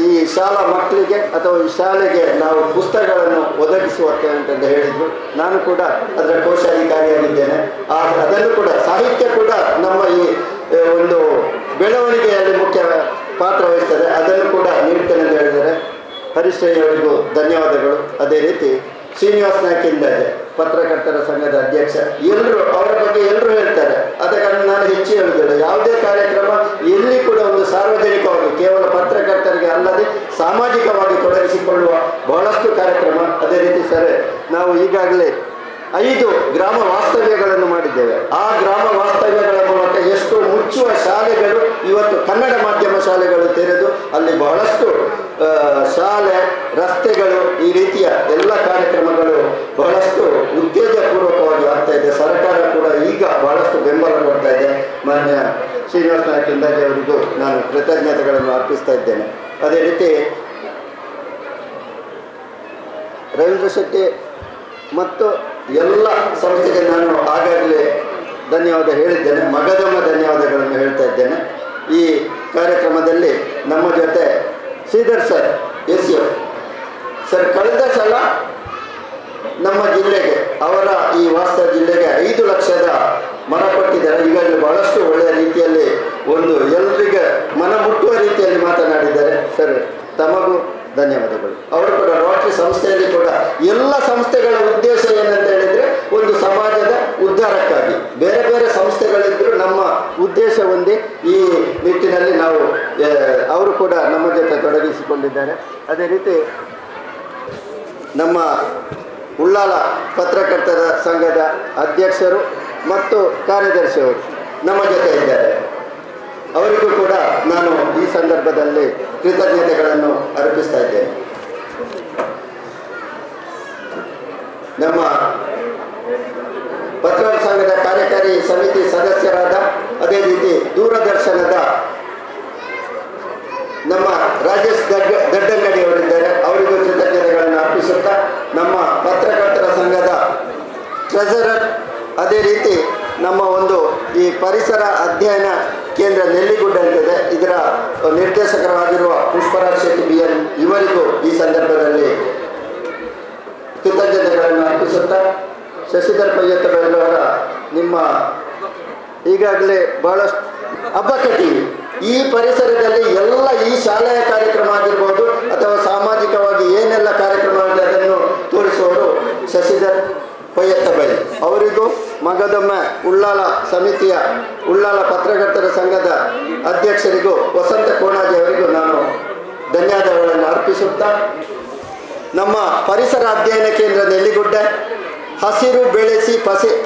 Speaker 9: ಈ ಶಾಲಾ ಮಕ್ಕಳಿಗೆ ಅಥವಾ ಈ ಶಾಲೆಗೆ ನಾವು ಪುಸ್ತಕಗಳನ್ನು ಒದಗಿಸುವಂತೆ ಅಂತಂದು ಹೇಳಿದ್ರು. ನಾನು ಕೂಡ ಅದರ ಕೋಶಾಧಿಕಾರಿಯಾಗಿದ್ದೇನೆ. ಅದನ್ನು ಕೂಡ ಸಾಹಿತ್ಯ ಕೂಡ ನಮ್ಮ ಈ ಒಂದು ಬೆಳವಣಿಗೆಯಲ್ಲಿ ಮುಖ್ಯ ಪಾತ್ರ ವಹಿಸ್ತದೆ. ಅದನ್ನು ಕೂಡ ನೀಡ್ತೇನೆ ಅಂತ ಹೇಳಿದ್ದಾರೆ. ಹರೀಶ್ ರೈ ಅವರಿಗೂ ಧನ್ಯವಾದಗಳು. ಅದೇ ರೀತಿ ಶ್ರೀನಿವಾಸ್ ನಾಯ್ಕ ಇಂದಾಜೆ ಪತ್ರಕರ್ತರ ಸಂಘದ ಅಧ್ಯಕ್ಷ. ಎಲ್ಲರೂ ಅವರ ಬಗ್ಗೆ ಎಲ್ಲರೂ ಹೇಳ್ತಾರೆ, ಆದ ಕಾರಣ ನಾನು ಹೆಚ್ಚು ಹೇಳುವುದಿಲ್ಲ. ಯಾವುದೇ ಕಾರ್ಯಕ್ರಮ ಎಲ್ಲಿ ಕೂಡ ಒಂದು ಸಾರ್ವಜನಿಕವಾಗಿ ಕೇವಲ ಪತ್ರಕರ್ತರಿಗೆ ಅಲ್ಲದೆ ಸಾಮಾಜಿಕವಾಗಿ ತೊಡಗಿಸಿಕೊಳ್ಳುವ ಬಹಳಷ್ಟು ಕಾರ್ಯಕ್ರಮ. ಅದೇ ರೀತಿ ಸರ್, ನಾವು ಈಗಾಗಲೇ 5 ಗ್ರಾಮ ವಾಸ್ತವ್ಯಗಳನ್ನು ಮಾಡಿದ್ದೇವೆ. ಆ ಗ್ರಾಮ ವಾಸ್ತವ್ಯಗಳ ಮೂಲಕ ಎಷ್ಟು ಮುಚ್ಚುವ ಶಾಲೆಗಳು ಇವತ್ತು ಕನ್ನಡ ಮಾಧ್ಯಮ ಶಾಲೆಗಳು ತೆರೆದು ಅಲ್ಲಿ ಬಹಳಷ್ಟು ಶಾಲೆ, ರಸ್ತೆಗಳು, ಈ ರೀತಿಯ ಎಲ್ಲ ಕಾರ್ಯಕ್ರಮಗಳು ಬಹಳಷ್ಟು ಉತ್ತೇಜಪೂರ್ವಕವಾಗಿ ಆಗ್ತಾ ಇದೆ. ಸರ್ಕಾರ ಕೂಡ ಈಗ ಬಹಳಷ್ಟು ಬೆಂಬಲ ಕೊಡ್ತಾ ಇದೆ. ಮಾನ್ಯ ಶ್ರೀನಿವಾಸ ನಾಯ್ಕ ಇಂದಾಜೆ ಅವರಿಗೂ ನಾನು ಕೃತಜ್ಞತೆಗಳನ್ನು ಅರ್ಪಿಸ್ತಾ ಇದ್ದೇನೆ. ಅದೇ ರೀತಿ ರವೀಂದ್ರ ಶೆಟ್ಟಿ ಮತ್ತು ಎಲ್ಲ ಸಂಸ್ಥೆಗೆ ನಾನು ಆಗಾಗಲೇ ಧನ್ಯವಾದ ಹೇಳಿದ್ದೇನೆ, ಮಗದೊಮ್ಮೆ ಧನ್ಯವಾದಗಳನ್ನು ಹೇಳ್ತಾ ಇದ್ದೇನೆ. ಈ ಕಾರ್ಯಕ್ರಮದಲ್ಲಿ ನಮ್ಮ ಜೊತೆ ಶ್ರೀಧರ್ ಸರ್, SU ಸರ್, ಕಳೆದ ಸಲ ನಮ್ಮ ಜಿಲ್ಲೆಗೆ, ಅವರ ಈ ವಾಸ್ತವ ಜಿಲ್ಲೆಗೆ 5 ಲಕ್ಷದ ಮರ ಕೊಟ್ಟಿದ್ದಾರೆ. ಈಗಾಗಲೇ ಬಹಳಷ್ಟು ಒಳ್ಳೆಯ ರೀತಿಯಲ್ಲಿ ಒಂದು ಎಲ್ಲರಿಗೆ ಮನ ಮುಟ್ಟುವ ರೀತಿಯಲ್ಲಿ ಮಾತನಾಡಿದ್ದಾರೆ. ಸರ್, ತಮಗೂ ಧನ್ಯವಾದಗಳು. ಅವರು ಕೂಡ ರೋಟರಿ ಸಂಸ್ಥೆಯಲ್ಲಿ ಕೂಡ ಎಲ್ಲ ಸಂಸ್ಥೆಗಳ ಉದ್ದೇಶ ಏನಂತ ಹೇಳಿದರೆ ಒಂದು ಸಮಾಜದ ಉದ್ಧಾರಕ್ಕಾಗಿ. ಬೇರೆ ಬೇರೆ ಸಂಸ್ಥೆಗಳಿದ್ದರೂ ನಮ್ಮ ಉದ್ದೇಶ ಒಂದೇ. ಈ ನಿಟ್ಟಿನಲ್ಲಿ ನಾವು ಅವರು ಕೂಡ ನಮ್ಮ ಜೊತೆ ತೊಡಗಿಸಿಕೊಂಡಿದ್ದಾರೆ. ಅದೇ ರೀತಿ ನಮ್ಮ ಉಳ್ಳಾಲ ಪತ್ರಕರ್ತರ ಸಂಘದ ಅಧ್ಯಕ್ಷರು ಮತ್ತು ಕಾರ್ಯದರ್ಶಿಯವರು ನಮ್ಮ ಜೊತೆ ಇದ್ದಾರೆ. ಅವರಿಗೂ ಕೂಡ ನಾನು ಈ ಸಂದರ್ಭದಲ್ಲಿ ಕೃತಜ್ಞತೆಗಳನ್ನು ಅರ್ಪಿಸ್ತಾ ಇದ್ದೇನೆ. ನಮ್ಮ ಪತ್ರಕರ್ತರ ಸಂಘದ ಕಾರ್ಯಕಾರಿ ಸಮಿತಿ ಸದಸ್ಯರಾದ, ಅದೇ ರೀತಿ ದೂರದರ್ಶನದ ನಮ್ಮ ರಾಜೇಶ್ ಗಡ್ಡಂಗಡಿ ಅವರಿದ್ದಾರೆ, ಅವರಿಗೂ ಕೃತಜ್ಞತೆಗಳನ್ನು ಅರ್ಪಿಸುತ್ತಾ, ನಮ್ಮ ಪತ್ರಕರ್ತರ ಸಂಘದ ಟ್ರೆಸರರ್, ಅದೇ ರೀತಿ ನಮ್ಮ ಒಂದು ಈ ಪರಿಸರ ಅಧ್ಯಯನ ಕೇಂದ್ರ ನೆಲ್ಲಿಗುಡ್ಡ ಅಂತಿದೆ, ಇದರ ನಿರ್ದೇಶಕರಾಗಿರುವ ಪುಷ್ಪರಾಜ್ ಶೆಟ್ಟಿ BN ಇವರಿಗೂ ಈ ಸಂದರ್ಭದಲ್ಲಿ ಕೃತಜ್ಞತೆಗಳನ್ನು ಅರ್ಪಿಸುತ್ತಾ, ಶಶಿಧರ್ ಪಯ್ಯತ್ತಬೆಲ್ಲವರ ನಿಮ್ಮ ಈಗಾಗಲೇ ಬಹಳಷ್ಟು ಹಬ್ಬಕ್ಕೆ ಟಿವಿ ಈ ಪರಿಸರದಲ್ಲಿ ಎಲ್ಲ ಈ ಶಾಲೆಯ ಕಾರ್ಯಕ್ರಮ ಆಗಿರ್ಬೋದು ಅಥವಾ ಸಾಮಾಜಿಕವಾಗಿ ಏನೆಲ್ಲ ಕಾರ್ಯಕ್ರಮ ಇದೆ ಅದನ್ನು ತೋರಿಸುವವರು ಶಶಿಧರ್ ಪಯ್ಯತ್ತಬೆಲ್ ಅವರಿಗೂ, ಮಗದೊಮ್ಮೆ ಉಳ್ಳಾಲ ಸಮಿತಿಯ ಉಳ್ಳಾಲ ಪತ್ರಕರ್ತರ ಸಂಘದ ಅಧ್ಯಕ್ಷರಿಗೂ ವಸಂತ ಕೋಣಾಜಿ ಅವರಿಗೂ ನಾನು ಧನ್ಯವಾದಗಳನ್ನು ಅರ್ಪಿಸುತ್ತಾ, ನಮ್ಮ ಪರಿಸರ ಅಧ್ಯಯನ ಕೇಂದ್ರ ನೆಲ್ಲಿಗುಡ್ಡ ಹಸಿರು ಬೆಳೆಸಿ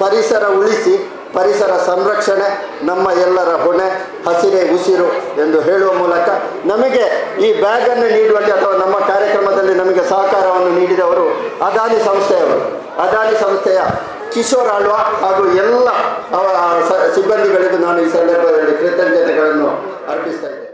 Speaker 9: ಪರಿಸರ ಉಳಿಸಿ ಪರಿಸರ ಸಂರಕ್ಷಣೆ ನಮ್ಮ ಎಲ್ಲರ ಹೊಣೆ, ಹಸಿರೇ ಉಸಿರು ಎಂದು ಹೇಳುವ ಮೂಲಕ ನಮಗೆ ಈ ಬ್ಯಾಗನ್ನು ನೀಡುವಲ್ಲಿ ಅಥವಾ ನಮ್ಮ ಕಾರ್ಯಕ್ರಮದಲ್ಲಿ ನಮಗೆ ಸಹಕಾರವನ್ನು ನೀಡಿದವರು ಅದಾನಿ ಸಂಸ್ಥೆಯವರು. ಅದಾನಿ ಸಂಸ್ಥೆಯ ಕಿಶೋರ್ ಆಳ್ವ ಹಾಗೂ ಎಲ್ಲ ಸಿಬ್ಬಂದಿಗಳಿಗೂ ನಾನು ಈ ಸಂದರ್ಭದಲ್ಲಿ ಕೃತಜ್ಞತೆಗಳನ್ನು ಅರ್ಪಿಸ್ತಾ ಇದ್ದೇನೆ.